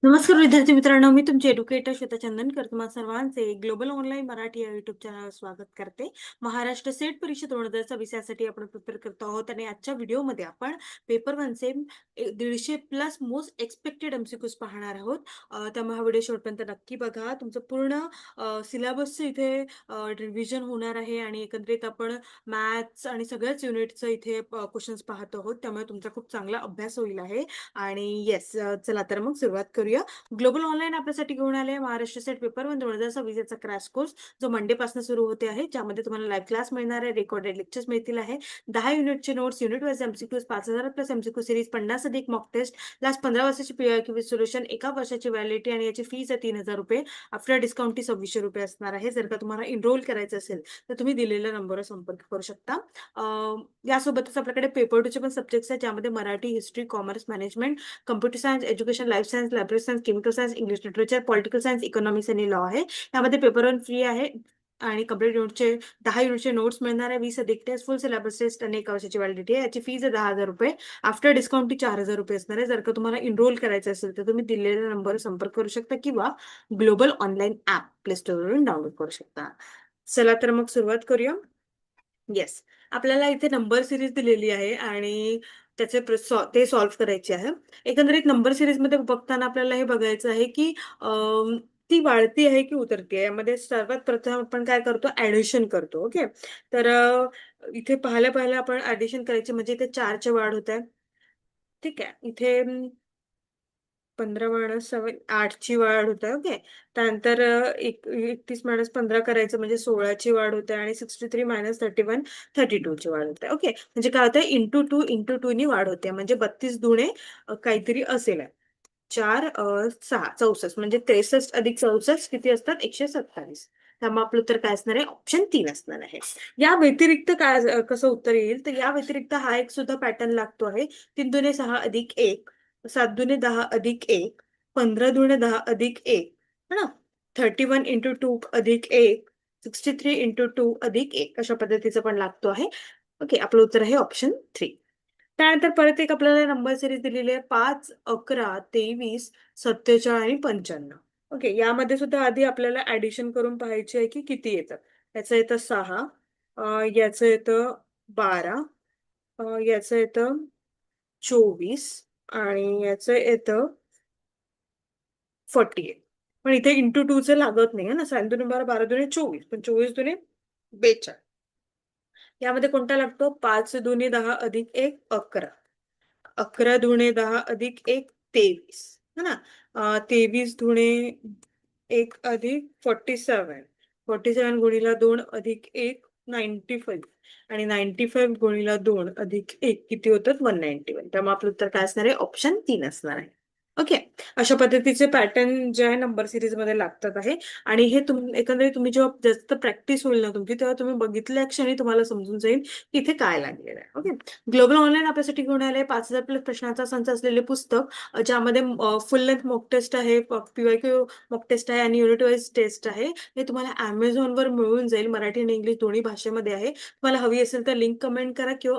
नमस्कार विद्यार्थी मित्रांनो, मी तुमचे एड्युकेटर श्वेता चंदनकर तुम्हा सर्वांचे ग्लोबल ऑनलाईन मराठी या युट्यूब चॅनलवर स्वागत करते. महाराष्ट्र सेट परीक्षा 2026 यासाठी आपण प्रिपेअर करतो आहोत आणि आजच्या व्हिडिओमध्ये आपण पेपर वनचे 150+ मोस्ट एक्सपेक्टेड एमसीक्यूज पाहणार आहोत. त्यामुळे हा व्हिडिओ शेवटपर्यंत नक्की बघा. तुमचं पूर्ण सिलेबसचं इथे रिव्हिजन होणार आहे आणि एकंदरीत आपण मॅथ्स आणि सगळ्याच युनिटचं इथे क्वेश्चन्स पाहतो आहोत. त्यामुळे तुमचा खूप चांगला अभ्यास होईल आहे. आणि येस, चला तर मग सुरुवात करूया. ग्लोबल ऑनलाईन आपल्यासाठी घेऊन आले महाराष्ट्र सेट पेपर 2026 याचा क्रॅश कोर्स जो मंडे पासून सुरू होते आहे, ज्यामध्ये तुम्हाला लाईव्ह क्लास मिळणार आहे, रेकॉर्डेड लेक्चर्स मिळतील आहे, 10 युनिटचे notes, unit wise MCQs, 5000+ MCQ series, 50 अधिक मॉक टेस्ट, लास्ट 15 वर्षाची पीआयक्यू सोल्युशन, 1 वर्षाची व्हॅलिडिटी आणि याची फीज आहे 3000 रुपये. आफ्टर डिस्काउंट ती 2600 रुपये असणार आहे. जर का तुम्हाला एनरोल करायचं असेल तर तुम्ही दिलेल्या नंबरवर संपर्क करू शकता. यासोबतच आपल्याकडे पेपर 2चे पण सब्जेक्ट्स आहेत, ज्यामध्ये Marathi, history, commerce, management, computer science, education, life science, library science, chemical science, English literature, political science, economics आणि लॉ आहे. यामध्ये पेपर 1 फ्री आहे आणि कंप्लीट युनिटचे 10 युनिटचे नोट्स मिळणार आहे, 20 अधिक टेस्ट, फुल सिलेबस टेस्ट आणि 1 वर्षाची व्हॅलिडिटी आहे. याची फीज आहे 10,000 रुपये. आफ्टर डिस्काउंट ती 4,000 रुपये असणार आहे. जर का तुम्हाला एनरोल करायचं असेल तर तुम्ही दिलेल्या नंबरवर संपर्क करू शकता किंवा ग्लोबल ऑनलाईन ऍप प्ले स्टोअरवरून डाउनलोड करू शकता. चला तर मग सुरुवात करूया. येस, आपल्याला इथे नंबर सिरीज दिलेली आहे आणि ते सॉल्व्ह करायचे आहे. एकंदरीत नंबर सिरीजमध्ये बघताना आपल्याला हे बघायचं आहे की ती वाढती आहे की उतरती आहे. यामध्ये सर्वात प्रथम आपण काय करतो, ऍडिशन करतो. ओके, तर इथे पाहायला पाहायला आपण ऍडिशन करायची म्हणजे इथे 4ची वाढ होत आहे. ठीक आहे, इथे 15 मायनस 7 8ची वाढ होते. ओके, त्यानंतर 31 - 15 करायचं म्हणजे 16ची वाढ होते आणि 63 - 31 32ची वाढ होते. ओके, म्हणजे काय होतं, इंटू 2 इंटू 2 नी वाढ होते, म्हणजे 32 दुणे काहीतरी असेल. 4 6 64 म्हणजे 63 अधिक 64 किती असतात, 127. त्यामुळे आपलं उत्तर काय असणार आहे, ऑप्शन 3 असणार आहे. या व्यतिरिक्त काय कसं उत्तर येईल, तर या व्यतिरिक्त हा एक सुद्धा पॅटर्न लागतो आहे. 3 दुणे 6 अधिक 1, 7 दुणे 10 अधिक 1, 15 दुणे 10 अधिक 1, है ना, 31 इंटू 2 अधिक 1, 63 इंटू 2 अधिक 1, अशा पद्धतीचं पण लागतो आहे. ओके, आपलं उत्तर आहे ऑप्शन 3. त्यानंतर परत एक आपल्याला नंबर सिरीज दिलेली आहे, 5 11 23 47 आणि 95. ओके, यामध्ये सुद्धा आधी आपल्याला ऍडिशन करून पाहायचे आहे की किती येतं. याचं येतं 6, याचं येतं 12, याचं येतं 24 आणि याचं येतं 48. पण इथे इंटू 2 चं लागत नाही ना, 7 दुणे 12, 12 दुणे 24, पण 24 दुणे 42. यामध्ये कोणता लागतो, 5 दुणे 10 अधिक 1 11, 11 दुणे 10 अधिक 1 23, है ना, 23 दुणे 1 अधिक 47, 47 गुणिला 2 अधिक 1 95 आणि 95 गुणिला 2 अधिक 1 किती होतात, 191. त्यामुळे आपलं उत्तर काय असणार आहे, ऑप्शन 3 असणार आहे. ओके, अशा पद्धतीचे पॅटर्न जे आहे नंबर सिरीज मध्ये लागतात आहे. आणि हे एकंदरीत तुम्ही जेव्हा जास्त प्रॅक्टिस होईल ना तुमची, तेव्हा तुम्ही बघितल्या क्षणी तुम्हाला समजून जाईल की इथे काय लागलेलं आहे. ओके, ग्लोबल ऑनलाईन आपल्यासाठी घेऊन आले 5000+ प्रश्नांचा संच असलेले पुस्तक, ज्यामध्ये फुल लेंथ मॉक टेस्ट आहे, पीवायक्यू मॉक टेस्ट आहे आणि युनिट वाईज टेस्ट आहे. हे तुम्हाला Amazonवर मिळून जाईल. मराठी आणि इंग्लिश दोन्ही भाषेमध्ये आहे. तुम्हाला हवी असेल तर लिंक कमेंट करा किंवा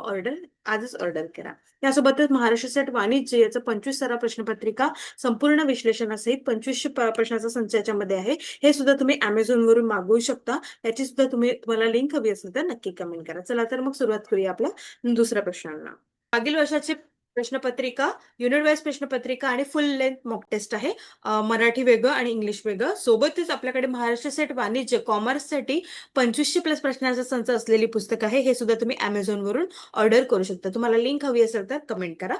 आजच ऑर्डर करा. यासोबतच महाराष्ट्र सेट वाणिज्य याचं 25 सराव प्रश्नपत्रिका संपूर्ण विश्लेषणासहित 2500 प्रश्नाचा संच याच्यामध्ये आहे. हे सुद्धा तुम्ही Amazonवरून मागवू शकता. याची सुद्धा तुम्हाला लिंक हवी असेल तर नक्की कमेंट करा. चला तर मग सुरुवात करूया आपल्या दुसऱ्या प्रश्नाला. मागील वर्षाचे प्रश्नपत्रिका, युनिट वाईज प्रश्नपत्रिका आणि फुल लेंथ मॉक टेस्ट आहे. मराठी वेगळं आणि इंग्लिश वेगळं. सोबतच आपल्याकडे महाराष्ट्र सेट वाणिज्य कॉमर्ससाठी 2500+ प्रश्नाचा संच असलेली पुस्तक आहे. हे सुद्धा तुम्ही Amazonवरून ऑर्डर करू शकता. तुम्हाला लिंक हवी असेल तर कमेंट करा.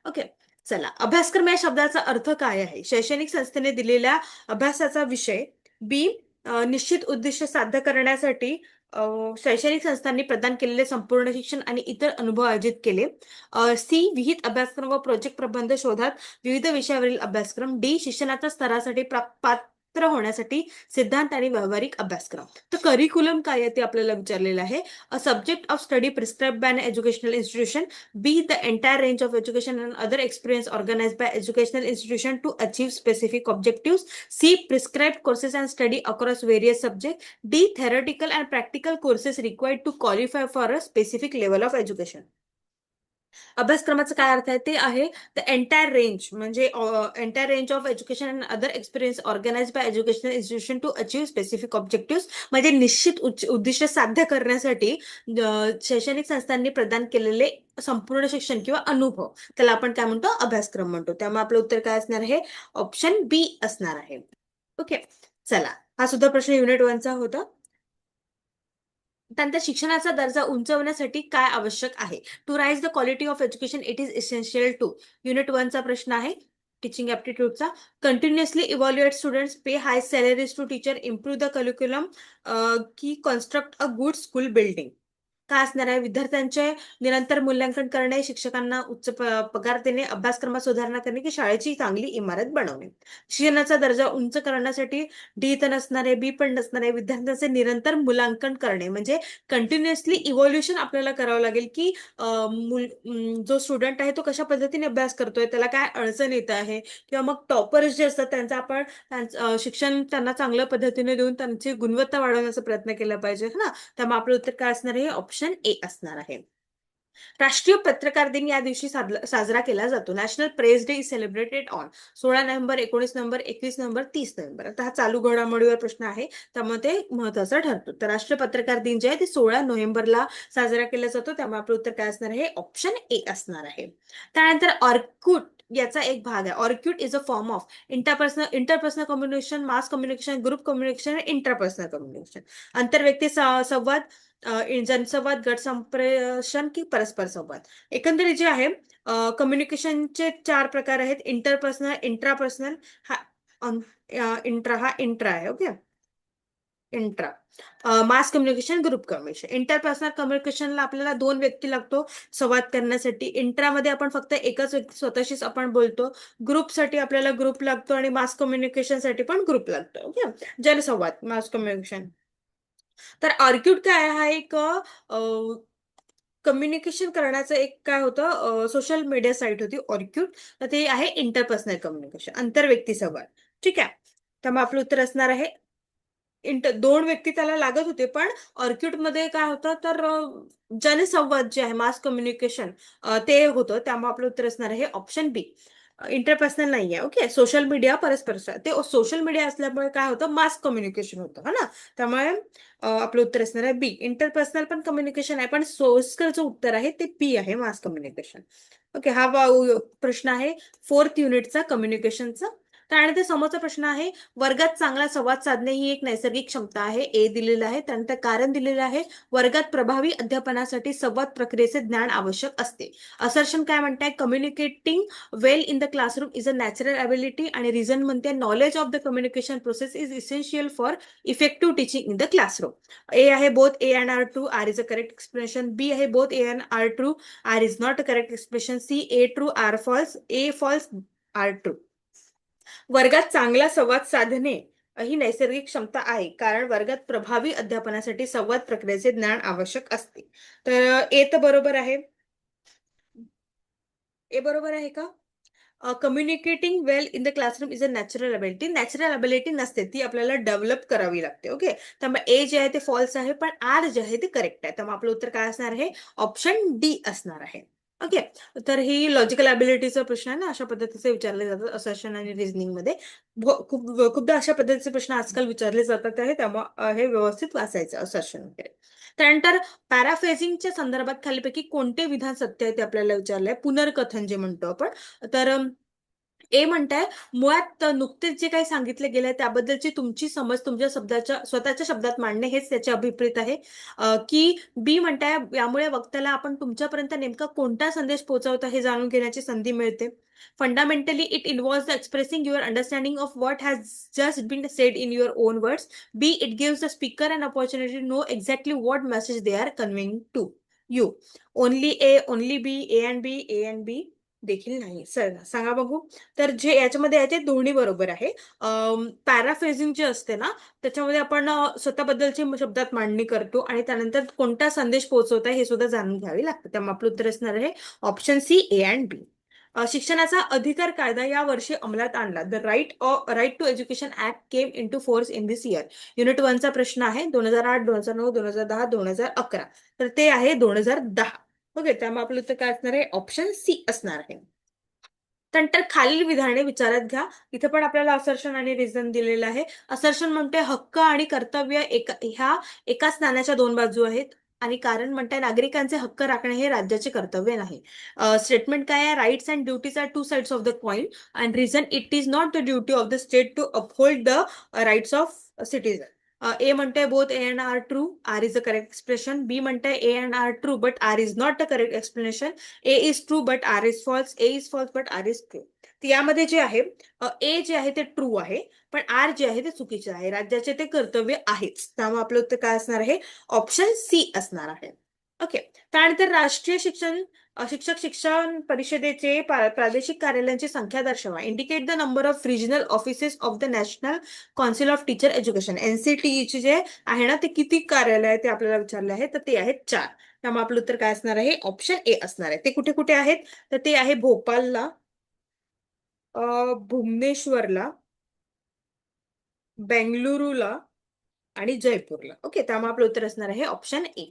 ओके, चला, अभ्यासक्रम या शब्दाचा अर्थ काय आहे. शैक्षणिक संस्थेने दिलेल्या अभ्यासाचा विषय. बी, निश्चित उद्दिष्ट साध्य करण्यासाठी शैक्षणिक संस्थांनी प्रदान केलेले संपूर्ण शिक्षण आणि इतर अनुभव आयोजित केले. सी, विहित अभ्यासक्रम व प्रोजेक्ट प्रबंध शोधात विविध विषयावरील अभ्यासक्रम. डी, शिक्षणाच्या स्तरासाठी पात्र होण्यासाठी सिद्धांत आणि व्यावहारिक अभ्यासक्रम. तर करिक्युलम काय आहे ते आपल्याला विचारलेलं आहे. A subject of study prescribed by an educational institution. B, the entire range of education and other experience organised by educational institution to achieve specific objectives. C, prescribed courses and study across various subject. D, theoretical and practical courses required to qualify for a specific level of education. अभ्यासक्रमाचा काय अर्थ आहे ते आहे the entire range, म्हणजे entire range of education and other experience organise by educational institution to achieve specific objective, म्हणजे निश्चित उद्दिष्ट साध्य करण्यासाठी शैक्षणिक संस्थांनी प्रदान केलेले संपूर्ण शिक्षण किंवा अनुभव, त्याला आपण काय म्हणतो, अभ्यासक्रम म्हणतो. त्यामुळे आपलं उत्तर काय असणार आहे, ऑप्शन बी असणार आहे. ओके, चला, हा सुद्धा प्रश्न युनिट 1चा होता. त्यानंतर शिक्षणाचा दर्जा उंचवण्यासाठी काय आवश्यक आहे? To raise the quality of education it is essential to. Unit 1चा प्रश्न आहे टीचिंग ॲप्टिट्यूडचा. Continuously evaluate students, pay high salaries to teacher, improve the curriculum, की construct a good school building. काय असणार आहे, विद्यार्थ्यांचे निरंतर मूल्यांकन करणे, शिक्षकांना उच्च पगार देणे, अभ्यासक्रमात सुधारणा करणे, की शाळेची चांगली इमारत बनवणे. शिक्षणाचा दर्जा उंच करण्यासाठी डी तर नसणार आहे, बी पण नसणार आहे, विद्यार्थ्यांचे निरंतर मूल्यांकन करणे, म्हणजे कंटिन्युअसली इव्हॉल्युशन आपल्याला करावं लागेल, की जो स्टुडंट आहे तो कशा पद्धतीने अभ्यास करतोय, त्याला काय अडचण येत आहे, किंवा मग टॉपर्स जे असतात त्यांचा आपण शिक्षण त्यांना चांगल्या पद्धतीने देऊन त्यांची गुणवत्ता वाढवण्याचा प्रयत्न केला पाहिजे ना. त्यामुळे आपलं उत्तर काय असणार आहे, ऑप्शन ए असणार आहे. राष्ट्रीय पत्रकार दिन या दिवशी साजरा केला जातो. National press day is celebrated on 16 November, 19 November, 21 November, 30 November. आता हा चालू घडामोडीवर प्रश्न आहे, त्यामुळे ते महत्वाचं ठरतो. तर राष्ट्रीय पत्रकार दिन जे आहे ते 16 नोव्हेंबरला साजरा केला जातो. त्यामुळे आपलं उत्तर काय असणार आहे, ऑप्शन ए असणार आहे. त्यानंतर ऑर्कुट याचा एक भाग आहे. Orkut is a form of interpersonal communication, mass communication, group communication, interpersonal communication. आंतरव्यक्ती संवाद, जनसंवाद, गट संप्रेषण, की परस्पर संवाद. एकंदरीत जे आहे कम्युनिकेशनचे 4 प्रकार आहेत. इंटरपर्सनल, इंट्रापर्सनल, हा इंट्रा आहे. Okay, intra. Mass communication, group communication. Interpersonal कम्युनिकेशनला आपल्याला 2 व्यक्ती लागतो संवाद करण्यासाठी. इंट्रामध्ये आपण फक्त एकच व्यक्ती स्वतःशीच आपण बोलतो. ग्रुपसाठी आपल्याला ग्रुप लागतो आणि मास कम्युनिकेशनसाठी पण ग्रुप लागतो. ओके, जनसंवाद, मास कम्युनिकेशन. तर ऑर्क्यूट काय हा एक कम्युनिकेशन करण्याचं एक काय होतं, सोशल मीडिया साईट होती ऑर्क्यूट. तर ते आहे इंटरपर्सनल कम्युनिकेशन, आंतरव्यक्ती संवाद. ठीक आहे, त्यामुळे आपलं उत्तर असणार आहे 2 व्यक्ती त्याला लागत होते, पण ऑर्क्यूटमध्ये काय होतं तर जनसंवाद जे आहे, मास कम्युनिकेशन ते होतं. त्यामुळे आपलं उत्तर असणार आहे ऑप्शन बी. इंटरपर्सनल नाहीये. ओके, सोशल मीडिया परस्पर ते सोशल मीडिया असल्यामुळे काय होतं, मास कम्युनिकेशन होतं, है ना. त्यामुळे आपलं उत्तर असणार आहे बी. इंटरपर्सनल पण कम्युनिकेशन आहे, पण सोयीस्कर जो उत्तर आहे ते बी आहे, मास कम्युनिकेशन. ओके, हा प्रश्न आहे 4th युनिटचा कम्युनिकेशनचा. त्यानंतर समोरचा प्रश्न आहे, वर्गात चांगला संवाद साधणे ही एक नैसर्गिक क्षमता आहे. ए दिलेलं आहे. त्यानंतर कारण दिलेलं आहे, वर्गात प्रभावी अध्यापनासाठी संवाद प्रक्रियेचे ज्ञान आवश्यक असते. असर्शन काय म्हणताय, communicating well in the classroom is a natural ability, आणि रिझन म्हणते knowledge of the communication process is essential for effective teaching in the classroom. A आहे both A and R true, R is a correct expression. B आहे both A and R true, R is not a correct expression. C A true, R false, A false, R true. वर्गात चांगला संवाद साधणे ही नैसर्गिक क्षमता आहे, कारण वर्गात प्रभावी अध्यापनासाठी संवाद प्रक्रियेचे ज्ञान आवश्यक असते. तर ए तर बरोबर आहे. ए बरोबर आहे का? Communicating well in the classroom is a natural ability. Natural ability नसते, ती आपल्याला डेव्हलप करावी लागते. ओके, त्यामुळे ए जे आहे ते फॉल्स आहे, पण आर जे आहे ते करेक्ट आहे. त्यामुळे आपलं उत्तर काय असणार आहे, ऑप्शन डी असणार आहे. ओके, तर ही लॉजिकल अबिलिटीचा प्रश्न आहे ना, अशा पद्धतीचे विचारले जातात असर्शन आणि रिझनिंग मध्ये. खूपदा अशा पद्धतीचे प्रश्न आजकाल विचारले जातात आहे, त्यामुळे हे व्यवस्थित वाचायचं असर्शन वगैरे. त्यानंतर पॅराफ्रेझिंगच्या संदर्भात खालीपैकी कोणते विधान सत्य आहे ते आपल्याला विचारलंय, पुनर्कथन जे म्हणतो आपण. तर ए म्हणताय, मुळात नुकतेच जे काही सांगितले गेले त्याबद्दलची तुमची समज तुमच्या शब्दाच्या स्वतःच्या शब्दात मांडणे हेच त्याचे अभिप्रेत आहे. की बी म्हणताय, यामुळे वक्त्याला आपण तुमच्यापर्यंत नेमका कोणता संदेश पोहोचवता हे जाणून घेण्याची संधी मिळते. Fundamentally it involves expressing your understanding of what has just been said in your own words. B it gives the speaker an opportunity to know exactly what message they are conveying to you. Only A, only B, A and B, A and B देखील नाही. Sir सांगा बघू. तर जे याच्यामध्ये आहे ते दोन्ही बरोबर आहे. पॅराफ्रेझिंग जे असते ना, त्याच्यामध्ये आपण स्वतःबद्दलची शब्दात मांडणी करतो आणि त्यानंतर कोणता संदेश पोहोचवत आहे हे सुद्धा जाणून घ्यावे लागतं. त्यामुळे आपलं उत्तर असणार आहे option C, A and B. शिक्षणाचा अधिकार कायदा या वर्षी अंमलात आणला. The right to education act came into force in this year. Unit 1चा प्रश्न आहे 2008, 2009, 2010, 2011. तर ते आहे 2010. ओके, त्यामुळे आपलं उत्तर काय असणार आहे? ऑप्शन सी असणार आहे. त्यानंतर खालील विधाने विचारात घ्या. इथे पण आपल्याला असर्शन आणि रिझन दिलेलं आहे. असर्शन म्हणते हक्क आणि कर्तव्य ह्या एकाच नाण्याच्या दोन बाजू आहेत. आणि कारण म्हणते नागरिकांचे हक्क राखणे हे राज्याचे कर्तव्य नाही. स्टेटमेंट काय आहे? Rights and duties are two sides of the coin and reason it is not the duty of the state to uphold the rights of citizen. A म्हणते both A and R true, R is the correct expression. B म्हणते A and R true but R is not the correct explanation. A is true but R is false. A is false but R is true. यामध्ये जे आहे ए जे आहे ते true आहे, पण R J आहे ते चुकीचे आहे. राज्याचे ते कर्तव्य आहेच. त्यामुळे आपलं उत्तर काय असणार आहे? ऑप्शन सी असणार आहे. ओके, त्यानंतर राष्ट्रीय शिक्षक शिक्षण परिषदेचे प्रादेशिक कार्यालयांची संख्या दर्शवा. Indicate the number of regional offices of the National Council of Teacher Education. एनसीटीईचे जे आहे ना, ते किती कार्यालय आहे ते आपल्याला विचारले आहे, तर ते आहेत 4. त्यामुळे आपलं उत्तर काय असणार आहे? ऑप्शन ए असणार आहे. ते कुठे कुठे आहेत? तर ते आहे भोपाळला, भुवनेश्वरला, बेंगलुरूला आणि जयपूरला. ओके, त्यामुळे आपलं उत्तर असणार आहे ऑप्शन ए.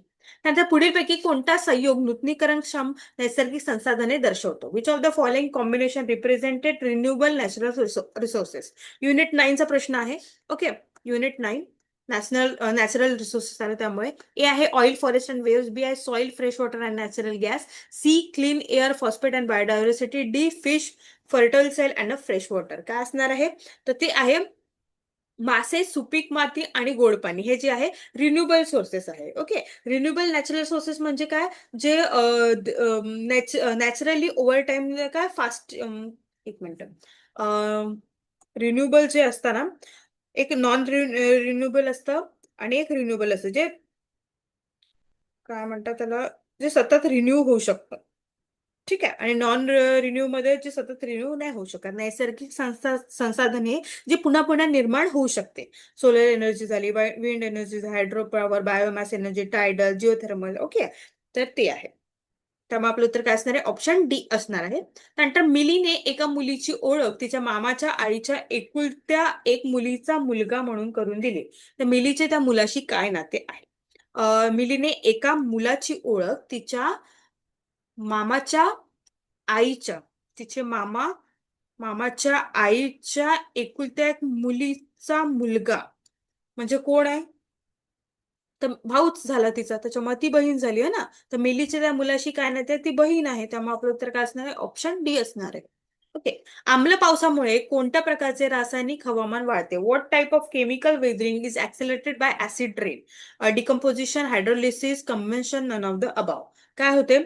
त्यानंतर पुढीलपैकी कोणता संयोग नूतनीकरणक्षम नैसर्गिक संसाधने दर्शवतो? Which of the following combination represented renewable natural resources? Unit 9चा प्रश्न आहे. ओके, युनिट 9 नॅचरल रिसोर्सेस आहे. त्यामुळे ए आहे oil, forest and waves. B आहे soil, fresh water and natural gas. C clean air, phosphate and biodiversity. D fish, fertile soil and fresh water. काय असणार आहे? तर ते आहे मासे, सुपीक माती आणि गोड पाणी. हे जे आहे रिन्युएबल सोर्सेस आहे. ओके, रिन्युएबल नॅचरल सोर्सेस म्हणजे काय? जे नॅचरली ओव्हर टाइम काय फास्ट, एक मिनिट, रिन्युएबल जे असतं ना, एक नॉन रिन्युएबल असतं आणि एक रिन्युएबल असतं, जे काय म्हणतात त्याला, जे सतत रिन्यू होऊ शकतं. ठीक आहे, आणि नॉन रिन्यू मध्ये जे सतत रिन्यू नाही होऊ शकत. नैसर्गिक संसाधने जी पुन्हा पुन्हा निर्माण होऊ शकते. सोलर एनर्जी झाली, wind energy, hydro power, biomass energy, tidal, geothermal. Okay, तर ते आहे. त्यामुळे आपलं उत्तर काय असणार आहे? ऑप्शन डी असणार आहे. त्यानंतर मिलीने एका मुलीची ओळख तिच्या मामाच्या आईच्या एकुलत्या एक मुलीचा मुलगा म्हणून करून दिली. तर मिलीचे त्या मुलाशी काय नाते आहे? मिलीने एका मुलाची ओळख तिच्या मामाच्या आईच्या, तिचे मामाच्या आईच्या एकुलत्या एक मुलीचा मुलगा म्हणजे कोण आहे? तर भाऊच झाला तिचा, त्याच्यामुळे ती बहीण झाली आहे ना. तर मिलीच्या त्या मुलाशी काय नाही, ती बहीण आहे. त्यामुळे आपलं उत्तर काय असणार आहे? ऑप्शन डी असणार आहे. ओके, आम्ल पावसामुळे कोणत्या प्रकारचे रासायनिक हवामान वाढते? What type of chemical weathering is accelerated by acid rain? Decomposition, hydrolysis, convention, none of the above. काय होते?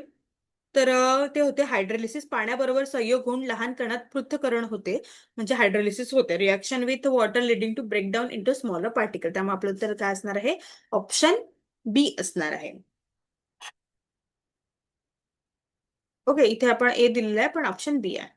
तर ते होते हायड्रोलिसिस. पाण्याबरोबर संयोग होऊन लहान कणात पृथक्करण होते, म्हणजे हायड्रोलिसिस होते. Reaction with water leading to breakdown into smaller particle. त्यामुळे आपलं उत्तर काय असणार आहे? ऑप्शन बी असणार आहे. ओके, इथे आपण ए दिलेलं आहे, पण ऑप्शन बी आहे.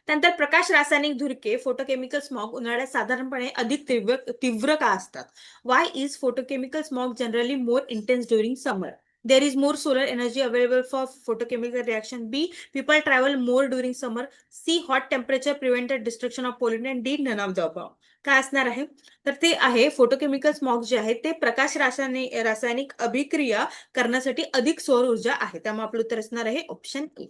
त्यानंतर प्रकाश रासायनिक धुरके, फोटोकेमिकल स्मॉग उन्हाळ्यात साधारणपणे अधिक तीव्र तीव्र का असतात? Y is photochemical smog generally more intense during summer? There is more solar energy available for photochemical reaction. B, people travel more during summer. C, hot temperature prevented destruction of pollen. And D, none of the above. काय असणार आहे? तर ते आहे photochemical smog जे आहे ते प्रकाश रासायनिक अभिक्रिया करण्यासाठी अधिक सौर ऊर्जा आहे. त्यामुळे आपलं उत्तर असणार आहे ऑप्शन ए.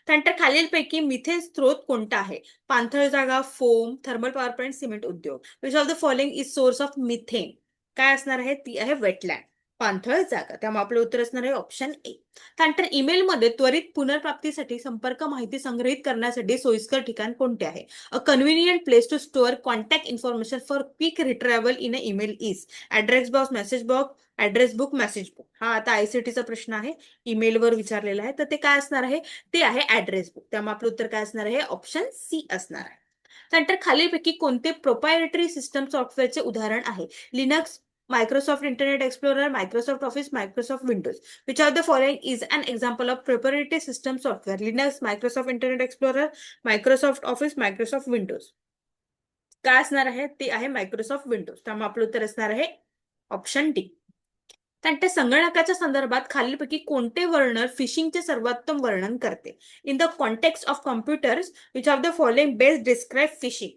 त्यानंतर खालीलपैकी मिथेन स्त्रोत कोणता आहे? पाणथळ जागा, foam, thermal power plant, cement उद्योग. Which of the following is source of methane? काय असणार आहे? ती आहे वेटलँड, पाणथळ जागा. त्यामुळे आपलं उत्तर असणार आहे ऑप्शन ए. त्यानंतर ईमेलमध्ये त्वरित पुनर्प्राप्तीसाठी संपर्क माहिती संग्रहित करण्यासाठी सोयीस्कर ठिकाण कोणते आहे? A convenient place to store contact information for quick retrieval in a email is address box, message box, address book, message book. हा आता आयसीटीचा प्रश्न आहे, ईमेलवर विचारलेला आहे. तर ते काय असणार आहे? ते आहे ऍड्रेस बुक. त्यामुळे आपलं उत्तर काय असणार आहे? ऑप्शन सी असणार आहे. त्यानंतर खालीलपैकी कोणते प्रोप्रायटरी सिस्टम सॉफ्टवेअरचे उदाहरण आहे? Linux, Microsoft Internet Explorer, Microsoft Office, Microsoft Windows. Which of the following is an example of proprietary system software? Linux, Microsoft Internet Explorer, Microsoft Office, Microsoft Windows. काय असणार आहे? ते आहे मायक्रोसॉफ्ट विंडोज. त्यामुळे आपलं उत्तर असणार आहे ऑप्शन डी. त्यानंतर संगणकाच्या संदर्भात खालीलपैकी कोणते वर्णन फिशिंगचे सर्वोत्तम वर्णन करते? In the context of computers, which of the following best describe fishing?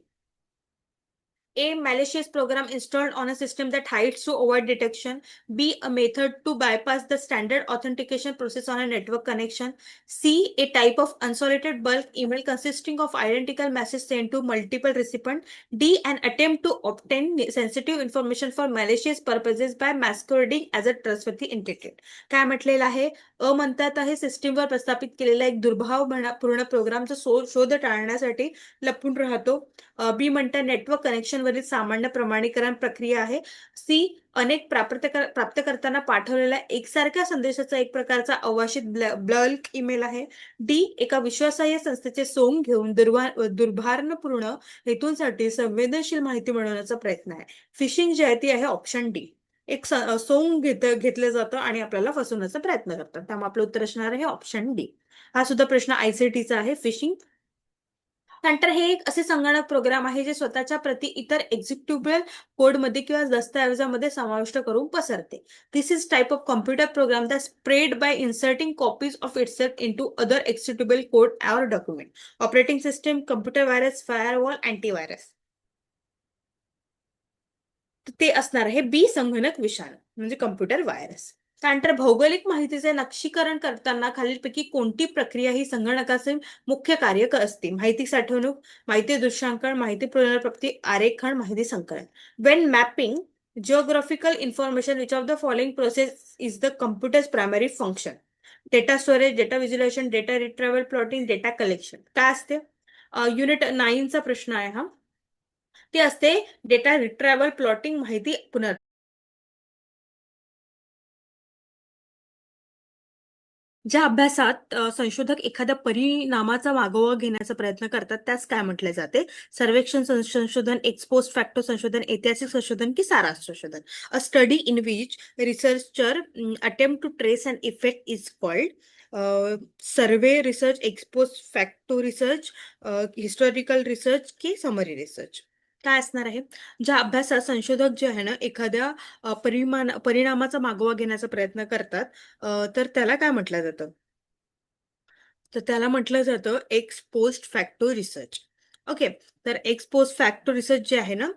A. Malicious program installed on a system that hides to avoid detection. B. A method to bypass the standard authentication process on a network connection. C. A type of unsolicited bulk email consisting of identical messages sent to multiple recipients. D. An attempt to obtain sensitive information for malicious purposes by masquerading as a trustworthy entity. काय म्हटलेलं आहे? अ म्हणतात आहे सिस्टीमवर प्रस्थापित केलेला एक दुर्भावपूर्ण प्रोग्रामचा शोध टाळण्यासाठी लपून राहतो. बी म्हणतात नेटवर्क कनेक्शनवरील सामान्य प्रमाणीकरण प्रक्रिया आहे. सी अनेक प्राप्तकर्त्यांना पाठवलेल्या एकसारख्या संदेशाचा एक प्रकारचा अवांछित बल्क ईमेल आहे. डी एका विश्वासार्ह संस्थेचे सोंग घेऊन दुर्भावनापूर्ण हेतूंसाठी संवेदनशील माहिती मिळवण्याचा प्रयत्न आहे. फिशिंग जी आहे ती आहे ऑप्शन डी. एक सोंग घेतलं जातं आणि आपल्याला फसवण्याचा प्रयत्न करतात. त्यामुळे आपलं उत्तर असणार आहे ऑप्शन डी. हा सुद्धा प्रश्न आयसीटीचा आहे. फिशिंग. नंतर हे एक असे संगणक प्रोग्राम आहे जे स्वतःच्या प्रती इतर एक्झिक्युटेबल कोडमध्ये किंवा दस्तऐवजामध्ये समाविष्ट करून पसरते. This is type of computer program that spread by inserting copies of itself into other executable code or document. Operating system, computer virus, firewall, antivirus. ते असणार आहे बी संगणक विषाणू म्हणजे कम्प्युटर व्हायरस. त्यानंतर भौगोलिक माहितीचे नक्षीकरण करताना खालीलपैकी कोणती प्रक्रिया ही संगणकाचे मुख्य कार्य असते? माहिती साठवणूक, माहिती दृश्यांकन, माहिती पुनर्प्राप्ती, आरेखन, माहिती संकलन. When mapping geographical information which of the following process is the computers primary function? Data storage, data visualization, data retrieval, plotting, data collection. काय असते? युनिट 9चा प्रश्न आहे हा. ते असते डेटा रिट्रॅव्हल, प्लॉटिंग, माहिती पुनर्. ज्या अभ्यासात संशोधक एखाद्या परिणामाचा मागोवा घेण्याचा प्रयत्न करतात त्यास काय म्हटले जाते? सर्वेक्षण संशोधन, एक्सपोस्ट फॅक्टो संशोधन, ऐतिहासिक संशोधन की सारांश संशोधन. A study in which researcher attempt to trace and effect is called survey research, ex post facto research, historical research की समरी रिसर्च. काय असणार आहे? ज्या अभ्यासात संशोधक जे आहे ना एखाद्या परिणामाचा मागोवा घेण्याचा प्रयत्न करतात तर त्याला काय म्हटलं जातं? तर त्याला म्हटलं जातं x post facto research. Okay. तर एक्स पोस्ट फॅक्टो रिसर्च जे आहे ना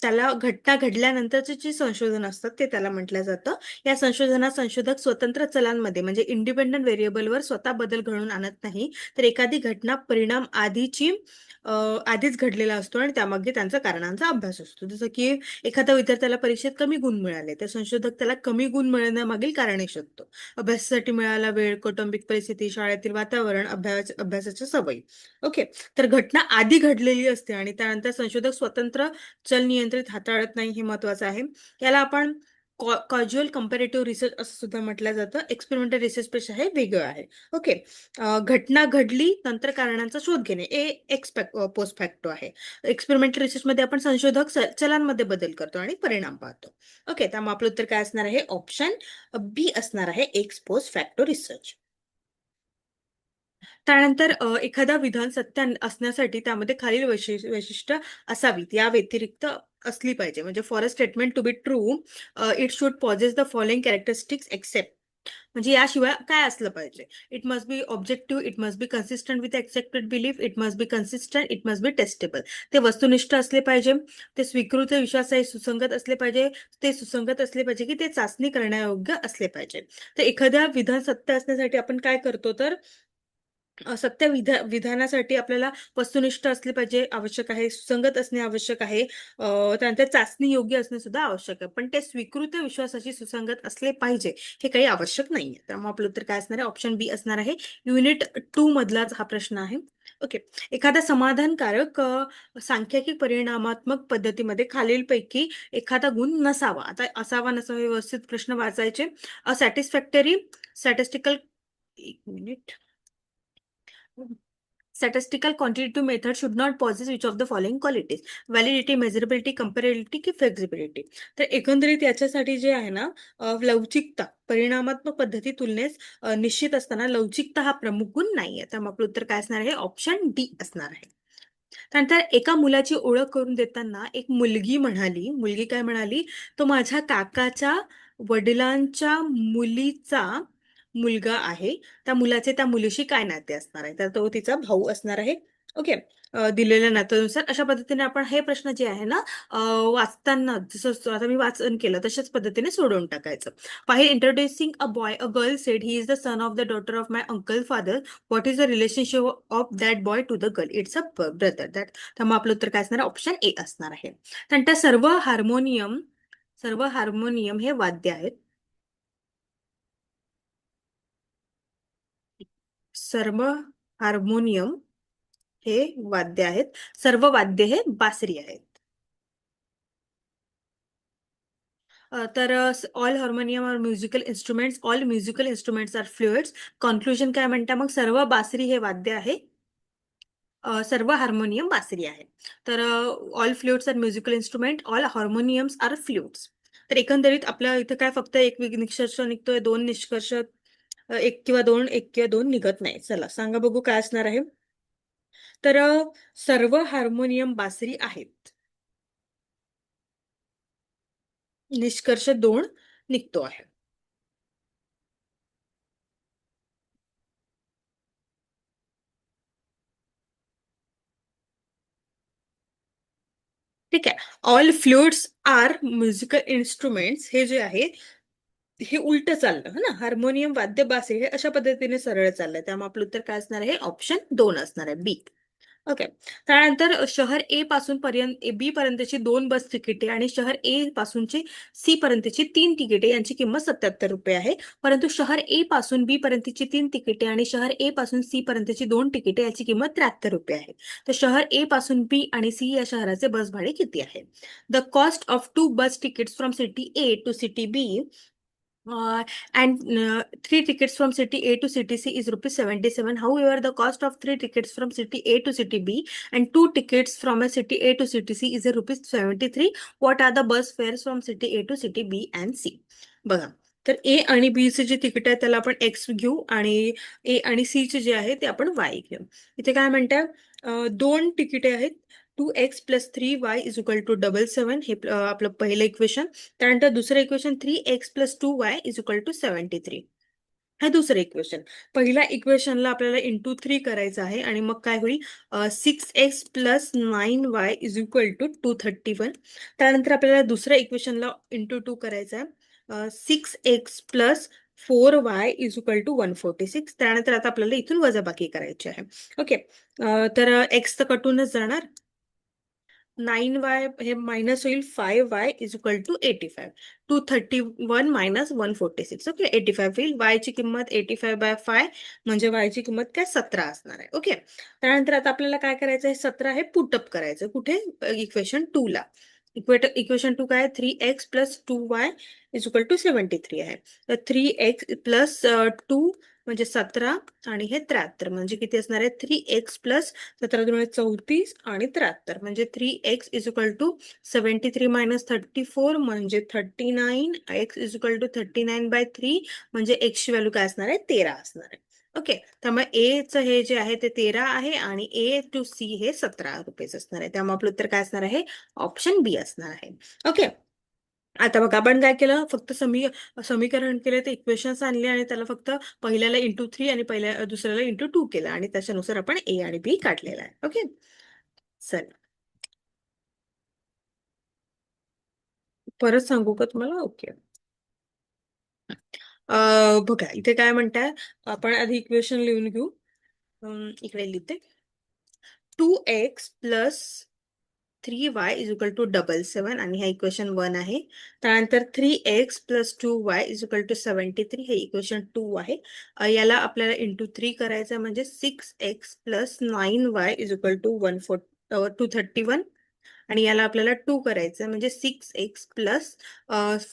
त्याला घटना घडल्यानंतरचे जे संशोधन असतात ते त्याला म्हटलं जातं. या संशोधनात संशोधक स्वतंत्र चलांमध्ये म्हणजे इंडिपेंडंट व्हेरिएबलवर स्वतः बदल घडवून आणत नाही, तर एखादी घटना परिणाम आधीच घडलेला असतो आणि त्यामागे त्यांचा कारणांचा अभ्यास असतो. जसं की एखाद्या विद्यार्थ्याला परीक्षेत कमी गुण मिळाले, तर संशोधक त्याला कमी गुण मिळवण्यामागील कारणे शोधतो. अभ्यासासाठी मिळाला वेळ, कौटुंबिक परिस्थिती, शाळेतील वातावरण, अभ्यासाच्या सवयी. ओके. तर घटना आधी घडलेली असते आणि त्यानंतर संशोधक स्वतंत्र चल नियंत्रित हाताळत नाही हे महत्वाचं आहे. याला आपण कॉज्युअल कंपॅरेटिव्ह रिसर्च असं सुद्धा म्हटलं जातं. एक्सपेरिमेंटल रिसर्च पेक्षा हे वेगळं आहे. ओके. घटना घडली नंतर कारणांचा शोध घेणे पोस्ट फॅक्टो आहे. एक्सपेरिमेंटल रिसर्चमध्ये आपण संशोधक चलांमध्ये बदल करतो आणि परिणाम पाहतो. ओके. त्यामुळे आपलं उत्तर काय असणार आहे? ऑप्शन बी असणार आहे एक्स पोस्ट फॅक्टो रिसर्च. त्यानंतर एखादा विधान सत्य असण्यासाठी त्यामध्ये खालील वैशिष्ट्य असावीत या व्यतिरिक्त असली पाहिजे. म्हणजे for a statement to be true it should possess the following characteristics except. म्हणजे याशिवाय काय असलं पाहिजे? It must be objective, it must be consistent with accepted belief, it must be consistent, it must be testable. ते वस्तुनिष्ठ असले पाहिजे, ते स्वीकृत विश्वासाही सुसंगत असले पाहिजे, ते सुसंगत असले पाहिजे की ते चाचणी करण्यायोग्य असले पाहिजे. तर एखाद्या विधान सत्य असण्यासाठी आपण काय करतो तर सत्य विधानासाठी आपल्याला वस्तुनिष्ठ असले पाहिजे आवश्यक आहे, सुसंगत असणे आवश्यक आहे, त्यानंतर चाचणी योग्य असणे सुद्धा आवश्यक आहे. पण ते स्वीकृत विश्वासाशी सुसंगत असले पाहिजे हे काही आवश्यक नाहीये. त्यामुळे आपलं उत्तर काय असणार आहे? ऑप्शन बी असणार आहे. युनिट 2 मधलाच हा प्रश्न आहे. ओके. एखादा समाधानकारक सांख्यिकी परिणामात्मक पद्धतीमध्ये खालीलपैकी एखादा गुण नसावा. आता असावा नसावा व्यवस्थित प्रश्न वाचायचे. सॅटिस्फॅक्टरी स्टॅटिस्टिकल एक minute. Statistical quantitative method should not possess which of the following qualities: validity, measurability, comparability की flexibility. तर एकंदरीत याच्यासाठी जे आहे ना लवचिकता परिणामात्मक पद्धती तुलनेस निश्चित असताना लवचिकता हा प्रमुख गुण नाहीये. त्यामुळे आपलं उत्तर काय असणार आहे? ऑप्शन डी असणार आहे. त्यानंतर एका मुलाची ओळख करून देताना एक मुलगी काय म्हणाली? तो माझ्या काकाच्या वडिलांच्या मुलीचा मुलगा आहे. त्या मुलाचे त्या मुलीशी काय नाते असणार आहे? तर तो तिचा भाऊ असणार आहे. ओके. दिलेल्या नात्यानुसार अशा पद्धतीने आपण हे प्रश्न जे आहे ना वाचताना जसं आता मी वाचन केलं तशाच पद्धतीने सोडवून टाकायचं. While introducing a boy, a girl said he is the son of the daughter of my uncle father. What is the relationship of that boy to the girl? It's a brother. त्यामुळे आपलं उत्तर काय असणार आहे? Option A असणार आहे. त्यानंतर सर्व हार्मोनियम हे वाद्य आहेत. सर्व हार्मोनियम हे वाद्य आहेत. सर्व वाद्य हे बासरी आहेत. तर all harmonium are musical instruments, all musical instruments are fluids. Conclusion काय म्हणता मग? सर्व बासरी हे वाद्य आहे. सर्व हार्मोनियम बासरी आहे. तर all fluids are musical instrument, all harmoniums are fluids. तर एकंदरीत आपल्या इथं काय फक्त एक निष्कर्ष निघतोय, दोन निष्कर्ष एक किंवा दोन निघत नाही. चला सांगा बघू काय असणार आहे. तर सर्व हार्मोनियम बासरी आहेत. निष्कर्ष दोन निघतो आहे. ठीक आहे. All fluids are musical instruments हे जे आहे हे उलट चाललं ना. हार्मोनियम वाद्य बासरी हे अशा पद्धतीने सरळ चाललंय. त्यामुळे आपलं उत्तर काय असणार आहे? ऑप्शन दोन असणार आहे, बी. ओके. त्यानंतर शहर ए पासून बी पर्यंतची 2 बस तिकिटे आणि शहर ए पासूनची सी पर्यंतची 3 तिकिटे यांची किंमत ₹77 आहे. परंतु शहर ए पासून बी पर्यंतची 3 तिकिटे आणि शहर ए पासून सी पर्यंतची 2 तिकिटे याची किंमत ₹73 आहे. तर शहर ए पासून बी आणि सी या शहराचे बस भाडे किती आहे? The cost of 2 bus tickets from city A to city B and 3 tickets from city A to city C is rupees 77. However, the cost of 3 tickets from city A to city B and 2 tickets from a city A to city C is a rupees 73. What are the bus fares from city A to city B and C? बघा. तर ए आणि बी चे जे ticket आहे त्याला आपण x घेऊ आणि ए आणि सी चे जे आहे ते आपण वाय घेऊ. इथे काय म्हणतात? 2 तिकिटे आहेत. 2x + 3y is equal to 77 हे आपलं पहिलं इक्वेशन. त्यानंतर दुसरं equation 3x + 2y is equal to 73. हे दुसरं इक्वेशन. पहिल्या इक्वेशनला आपल्याला इंटू 3 करायचं आहे आणि मग काय होईल? 6x + 9y is equal to 231. त्यानंतर आपल्याला दुसऱ्या इक्वेशनला इंटू 2 करायचं आहे. 6x + 4y is equal to 146. त्यानंतर आता आपल्याला इथून वजाबाकी करायची आहे. ओके. तर x तर कटूनच जाणार. 9y हे मायनस होईल. 5y is equal to 85. 231 minus 146. Okay. 85 होईल. y ची किंमत 85/5 म्हणजे y ची किंमत काय? 17 असणार आहे. ओके. त्यानंतर आता आपल्याला काय करायचं आहे? 17 हे पुटअप करायचं. कुठे? इक्वेशन 2 ला. इक्वेशन 2 काय? 3x + 2y is equal to 73 आहे. तर 3x + 2 म्हणजे 17 आणि हे 73 म्हणजे किती असणार आहे? 3x + 17 × 34 आणि 73 म्हणजे 3x is equal to 73 minus 34 म्हणजे 39. x इज इक्वल टू 39/3 म्हणजे x ची व्हॅल्यू काय असणार आहे? 13 असणार आहे. ओके. त्यामुळे ए चं हे जे आहे ते 13 आहे आणि ए टू सी हे 17 रुपये असणार आहे. त्यामुळे आपलं उत्तर काय असणार आहे? ऑप्शन बी असणार आहे. ओके. आता बघा आपण काय केलं? फक्त समीकरण केले, ते इक्वेशन्स आणले आणि त्याला फक्त पहिल्याला इंटू 3 आणि दुसऱ्याला इंटू 2 केलं आणि त्याच्यानुसार आपण ए आणि बी काढलेला आहे. ओके. चला परत सांगू का तुम्हाला? ओके. बघा इथे काय म्हणताय? आपण आधी इक्वेशन लिहून घेऊ. इकडे लिहिते. 2x + 3y is equal to 77 आणि हे इक्वेशन 1 आहे. त्यानंतर 3x + 2y is equal to 73 हे इक्वेशन 2 आहे. याला आपल्याला इंटू 3 करायचं म्हणजे 6x + 9y is equal to 231 आणि याला आपल्याला 2 करायचं म्हणजे 6x +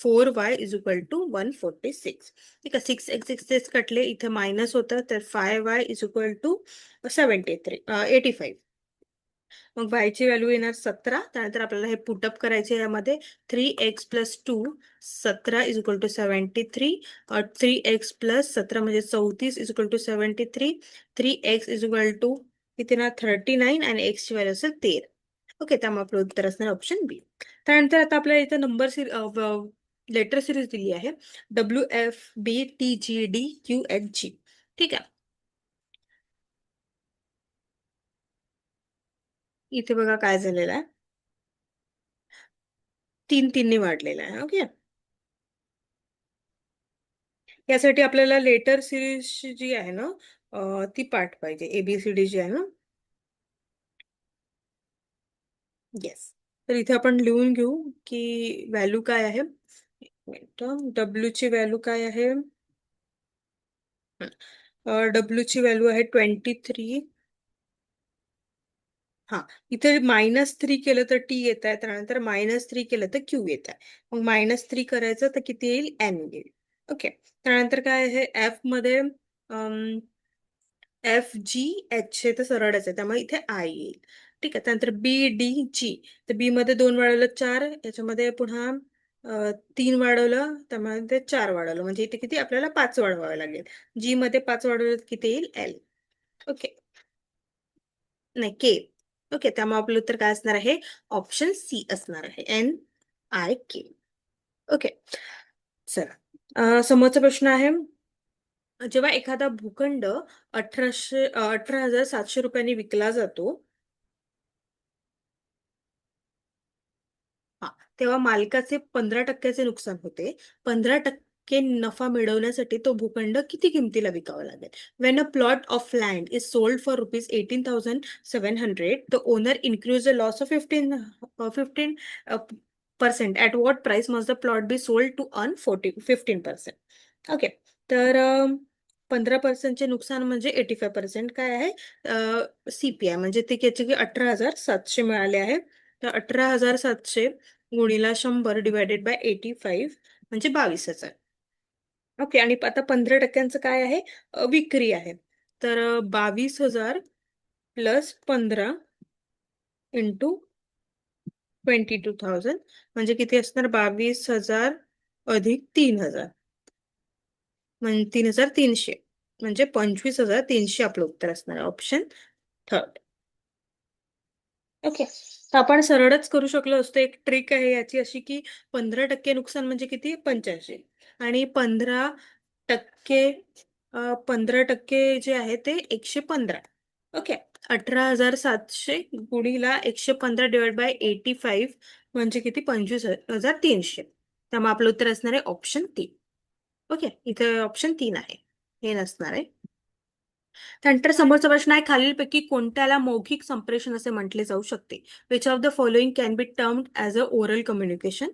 4y is equal to 146. ठीक आहे. 6x कटले, इथे मायनस होतं तर 5y इज इक्वल टू 85. मग y ची व्हॅल्यू येणार 17. त्यानंतर आपल्याला हे पुटअप करायचे यामध्ये. 3x + 2 17 is equal to 73. 3x + 17 म्हणजे 34 is equal to 73. 3x is equal to किती ना 39 आणि x ची व्हॅल्यू असेल 13. ओके. त्यामुळे आपलं उत्तर असणार ऑप्शन बी. त्यानंतर आता आपल्याला इथे लेटर सिरीज दिली आहे. WFBTGDQHG. ठीक आहे. इथे बघा काय झालेलं आहे, 3-3 वाढलेला आहे. ओके. यासाठी आपल्याला लेटर सिरीज जी आहे ना, ती पाठ पाहिजे. एबीसीडी जी आहे ना. येस. तर इथे आपण लिहून घेऊ की व्हॅल्यू काय आहे. डब्ल्यू ची व्हॅल्यू काय आहे. डब्ल्यू ची व्हॅल्यू आहे 23. हा, इथे -3 केलं तर टी येत आहे, त्यानंतर -3 केलं तर क्यू येत आहे. मग -3 करायचं तर किती येईल, एन येईल. ओके. त्यानंतर काय आहे, एफ मध्ये एफ जी एच हे तर सरळच आहे, त्यामुळे इथे आय येईल. ठीक आहे. त्यानंतर बी डी जी, तर बी मध्ये 2 वाढवलं 4, याच्यामध्ये पुन्हा 3 वाढवलं, त्यामुळे ते 4 वाढवलं, म्हणजे इथे किती आपल्याला 5 वाढवावे लागेल. जी मध्ये 5 वाढवलं तर किती येईल, एल. ओके. नाही, के. ओके. त्यामुळे आपलं उत्तर काय असणार आहे, ऑप्शन सी असणार आहे, NIK. ओके. चला. समोरचा प्रश्न आहे, जेव्हा एखादा भूखंड 18,700 विकला जातो, हा, तेव्हा मालकाचे 15% नुकसान होते. 15% नफा मिळवण्यासाठी तो भूखंड किती किमतीला विकावा लागेल. When a plot of land is sold for ₹18,700, the owner increase the loss of 15% at what price must the plot be sold to earn 15%. Okay. तर 15%चे नुकसान म्हणजे 85% काय आहे, CPI, म्हणजे ते त्याचे 18,700 मिळाले आहे. तर 18,700 गुणीला 100 डिवायडेड बाय 85 म्हणजे 22,000. ओके. आणि आता 15%चं काय आहे, विक्री आहे. तर 22,000 प्लस 15 इंटू 22,000 म्हणजे किती असणार, 22,000 अधिक 3,000 म्हणजे 3,300, म्हणजे 25,300 आपलं उत्तर असणार आहे, ऑप्शन थर्ड. ओके. तर आपण सरळच करू शकलो असतो. एक ट्रिक आहे याची अशी, की 15% नुकसान म्हणजे किती, 85, आणि 15% 15% जे आहे ते 115. ओके. 18,700 गुणीला 115 डिवाइड बाय 85 म्हणजे किती, 25,300. त्यामुळे आपलं उत्तर असणार आहे ऑप्शन 3. ओके. इथे ऑप्शन 3 आहे, हे नसणार आहे. त्यानंतर समोरचा प्रश्न आहे, खालीलपैकी कोणत्याला मौखिक संप्रेषण असे म्हटले जाऊ शकते. Which of the following can be termed as a oral communication.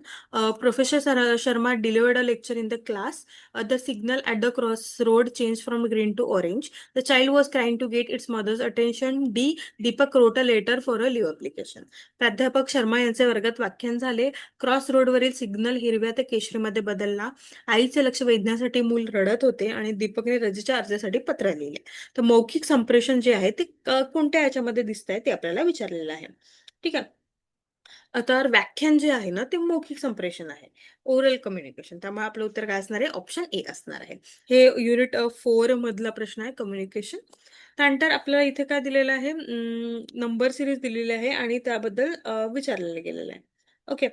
Professor Sharma delivered a lecture in the class. The signal at the cross road change from green to orange. The child was crying to get its mother's attention. D. Deepak wrote a letter for a leave application. प्राध्यापक शर्मा यांचे वर्गात व्याख्यान झाले. Cross रोडवरील signal हिरव्या ते केशरीमध्ये बदलला. आईचे लक्ष वेधण्यासाठी मूल रडत होते आणि दीपकने रजेच्या अर्जासाठी पत्र लिहिले. तर मौखिक संप्रेषण जे आहे ते कोणत्या याच्यामध्ये दिसत आहे ते आपल्याला विचारलेलं आहे. ठीक आहे. तर व्याख्यान जे आहे ना ते मौखिक संप्रेषण आहे, ओरल कम्युनिकेशन. त्यामुळे आपलं उत्तर काय असणार आहे, ऑप्शन ए असणार आहे. हे युनिट 4 मधला प्रश्न आहे, कम्युनिकेशन. त्यानंतर आपल्याला इथे काय दिलेलं आहे, नंबर सिरीज दिलेली आहे आणि त्याबद्दल विचारलेलं गेलेलं आहे. ओके.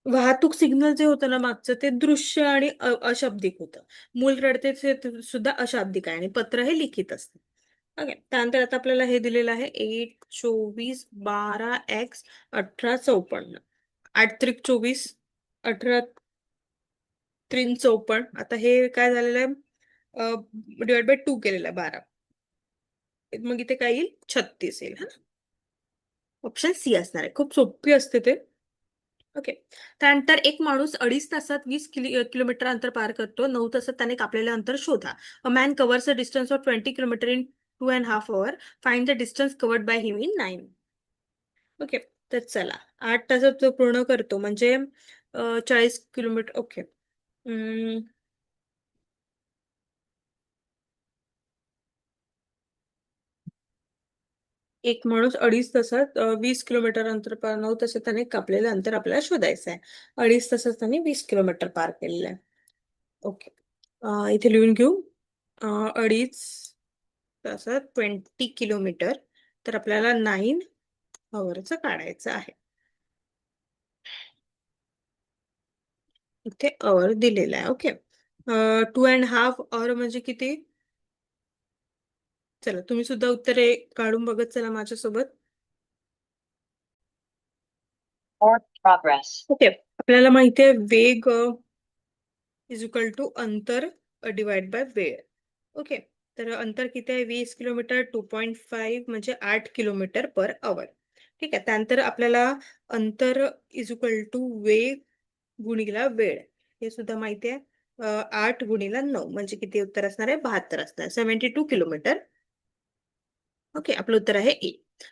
वाहतूक सिग्नल जे होतं ना मागचं, ते दृश्य आणि अशाब्दिक होतं. मूल रडते ते सुद्धा अशाब्दिक आहे आणि पत्र हे लिखित असते. ओके. त्यानंतर आता आपल्याला हे दिलेलं आहे, 8, 24, 12x, 18, 54. 8 त्रिक 24, 18 त्रिक 54. आता हे काय झालेलं आहे, डिवाइड बाय 2 केलेलं आहे, 12. मग इथे काय येईल, 36 येईल. हा, ऑप्शन सी असणार आहे. खूप सोपी असते ते. ओके. त्यानंतर एक माणूस 2.5 तासात 20 किलोमीटर अंतर पार करतो. 9 तासात त्याने कापलेलं अंतर शोधा. A man covers a distance of 20 kilometre in 2.5 hour. Find the distance covered by him in 9. Okay. तर चला, 8 तासात तो पूर्ण करतो म्हणजे 40 किलोमीटर. ओके. एक माणूस 2.5 तासात 20 किलोमीटर अंतर पार, 9 तासात त्याने कापलेलं अंतर आपल्याला शोधायचं आहे. 2.5 तासात त्याने 20 किलोमीटर पार केलेलं आहे. ओके. इथे लिहून घेऊ. 2.5 तासात 20 किलोमीटर, तर आपल्याला 9 हवरचं काढायचं आहे. इथे अवर दिलेला आहे. ओके. 2.5 hour म्हणजे किती, चला तुम्ही सुद्धा उत्तरे काढून बघत चला माझ्यासोबत. ओके, आपल्याला माहिती आहे वेग इज इक्वल टू अंतर डिवाइड बाय वेळ. ओके, तर अंतर किती आहे? 20 किलोमीटर. 2.5 म्हणजे 8 किलोमीटर पर आवर. ठीक आहे, त्यानंतर आपल्याला अंतर इज इक्वल टू वेग गुणिला वेळ हे सुद्धा माहिती आहे. 8 गुणिला 9 म्हणजे किती उत्तर असणार आहे? 72 असणार. 72 किलोमीटर. ओके, आपलं उत्तर आहे ए.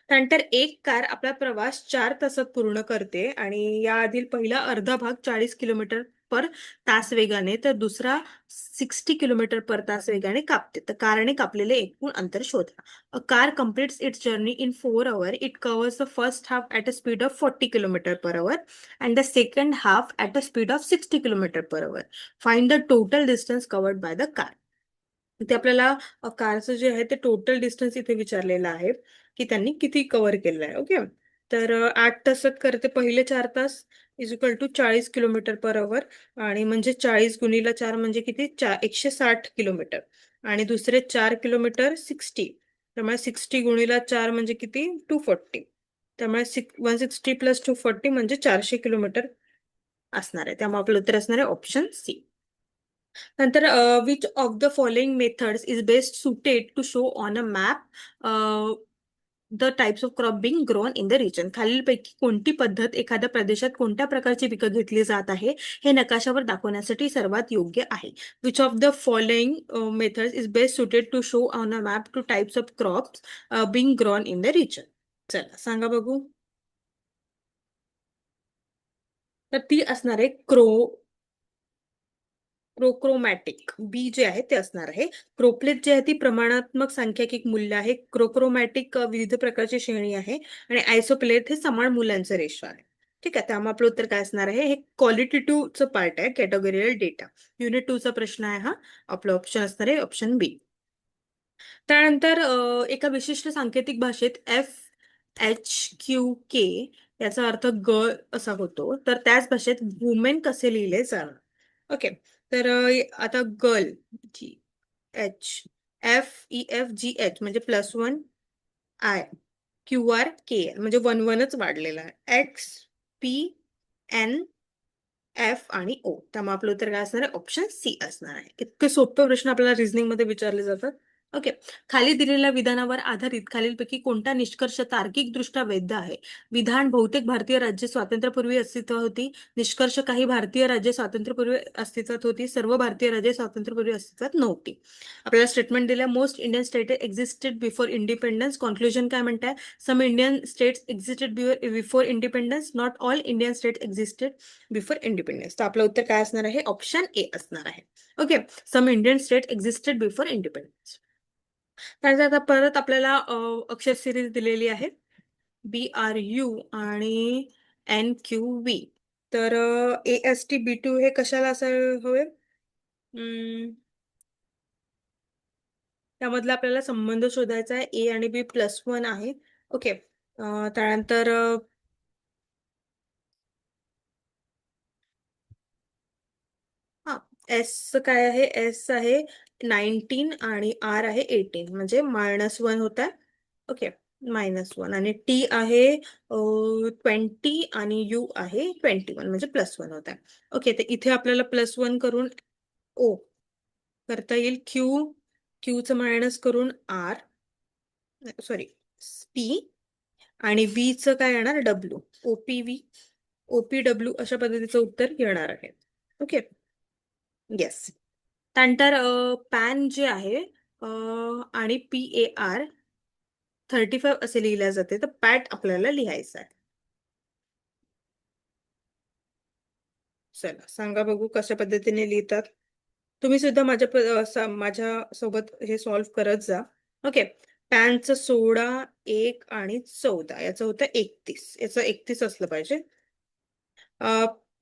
त्यानंतर एक कार आपला प्रवास 4 तासात पूर्ण करते आणि याआधील पहिला अर्धा भाग 40 किलोमीटर पर तास वेगाने तर दुसरा 60 किलोमीटर पर तास वेगाने कापते. तर कारने कापलेले एकूण अंतर शोधा. A car completes it's journey in 4 hours. It covers the first half at a speed of 40 kilometre per our and the second half at a speed of 60 kilometre per our. Find the total distance covered by the car. ते आपल्याला कारचं जे आहे ते total distance इथे विचारलेलं आहे की त्यांनी किती कव्हर केलेलं आहे. ओके, तर 8 तासात करते. पहिले 4 तास is equal to 40 kilometre per hour आणि म्हणजे 40 गुणिला 4 म्हणजे किती? 160 किलोमीटर आणि दुसरे 4 किलोमीटर 60. त्यामुळे 60 गुणिला 4 म्हणजे किती? 240. त्यामुळे 160 + 240 म्हणजे 400 किलोमीटर असणार आहे. त्यामुळे आपलं उत्तर असणार आहे ऑप्शन सी. नंतर which of the following methods is best suited to show on a map the types of crop being grown in the region. खालीलपैकी कोणती पद्धत एखाद्या प्रदेशात कोणत्या प्रकारची पिकं घेतली जात आहे हे नकाशावर दाखवण्यासाठी सर्वात योग्य आहे. Which of the following methods is best suited to show on a map to types of crops being grown in the region. चला सांगा बघू. तर ती असणार आहे क्रोक्रोमॅटिक. बी जे आहे ते असणार आहे. क्रोप्लेट जे आहे ती प्रमाणात्मक सांख्यिक मूल्य आहे. क्रोक्रोमॅटिक विविध प्रकारची श्रेणी आहे आणि आयसोप्लेट हे समान मूल्यांचं रेशो आहे. ठीक आहे, त्यामुळे आपलं उत्तर काय असणार आहे? हे क्वालिटेटिव्हचं पार्ट आहे, कॅटेगोरियल डेटा. युनिट 2 चा प्रश्न आहे हा. आपलं ऑप्शन असणार आहे ऑप्शन बी. त्यानंतर एका विशिष्ट सांकेतिक भाषेत FHQK याचा अर्थ गर्ल असा होतो. तर त्याच भाषेत वुमेन कसे लिहिले जाणार? ओके, तर आता गर्ल GH, FEFGH म्हणजे +1 I, QR KL म्हणजे 1 वाढलेला आहे. XPNF आणि O. त्यामुळे आपलं उत्तर काय असणार आहे? ऑप्शन सी असणार आहे. इतके सोपे प्रश्न आपल्याला रिझनिंग मध्ये विचारले जातात. ओके, खाली दिलेल्या विधानावर आधारित खालीलपैकी कोणता निष्कर्ष तार्किकदृष्ट्या वैध आहे? विधान: बहुतेक भारतीय राज्ये स्वातंत्र्यापूर्वी अस्तित्वात होती. निष्कर्ष: काही भारतीय राज्ये स्वातंत्र्यपूर्वी अस्तित्वात होती. सर्व भारतीय राज्ये स्वातंत्र्यपूर्वी अस्तित्वात नव्हती. आपल्याला स्टेटमेंट दिल्या most Indian state existed before independence. Conclusion काय म्हणताय? Some Indian states existed before independence. Not all Indian state existed before independence. तर आपलं उत्तर काय असणार आहे? ऑप्शन ए असणार आहे. Okay, some Indian state existed before independence. त्यानंतर आता परत आपल्याला अक्षर सिरीज दिलेली आहे BRU आणि NQV. तर AST B2 हे कशाला असायला हवे? त्यामधला आपल्याला संबंध शोधायचा आहे. A आणि B +1 आहे. ओके, त्यानंतर हा S काय आहे? S आहे 19 आणि R आहे 18 म्हणजे -1 होत आहे. ओके, -1 आणि T आहे 20 आणि U आहे 21 म्हणजे +1 होत आहे. ओके, तर इथे आपल्याला +1 करून O करता येईल. Q चं मायनस करून R, सॉरी P आणि V चं काय येणार? W. OPV OPW अशा पद्धतीचं उत्तर येणार आहे. Okay, yes. त्यानंतर पॅन जे आहे आणि PAR 35 असे लिहिले जाते. तर पॅट आपल्याला लिहायचं आहे. चला सांगा बघू कशा पद्धतीने लिहितात. तुम्ही सुद्धा माझ्या सोबत हे सॉल्व्ह करत जा. ओके, पॅनचं 16, 1 आणि 14 याचं होतं 31. याचं 31 असलं पाहिजे.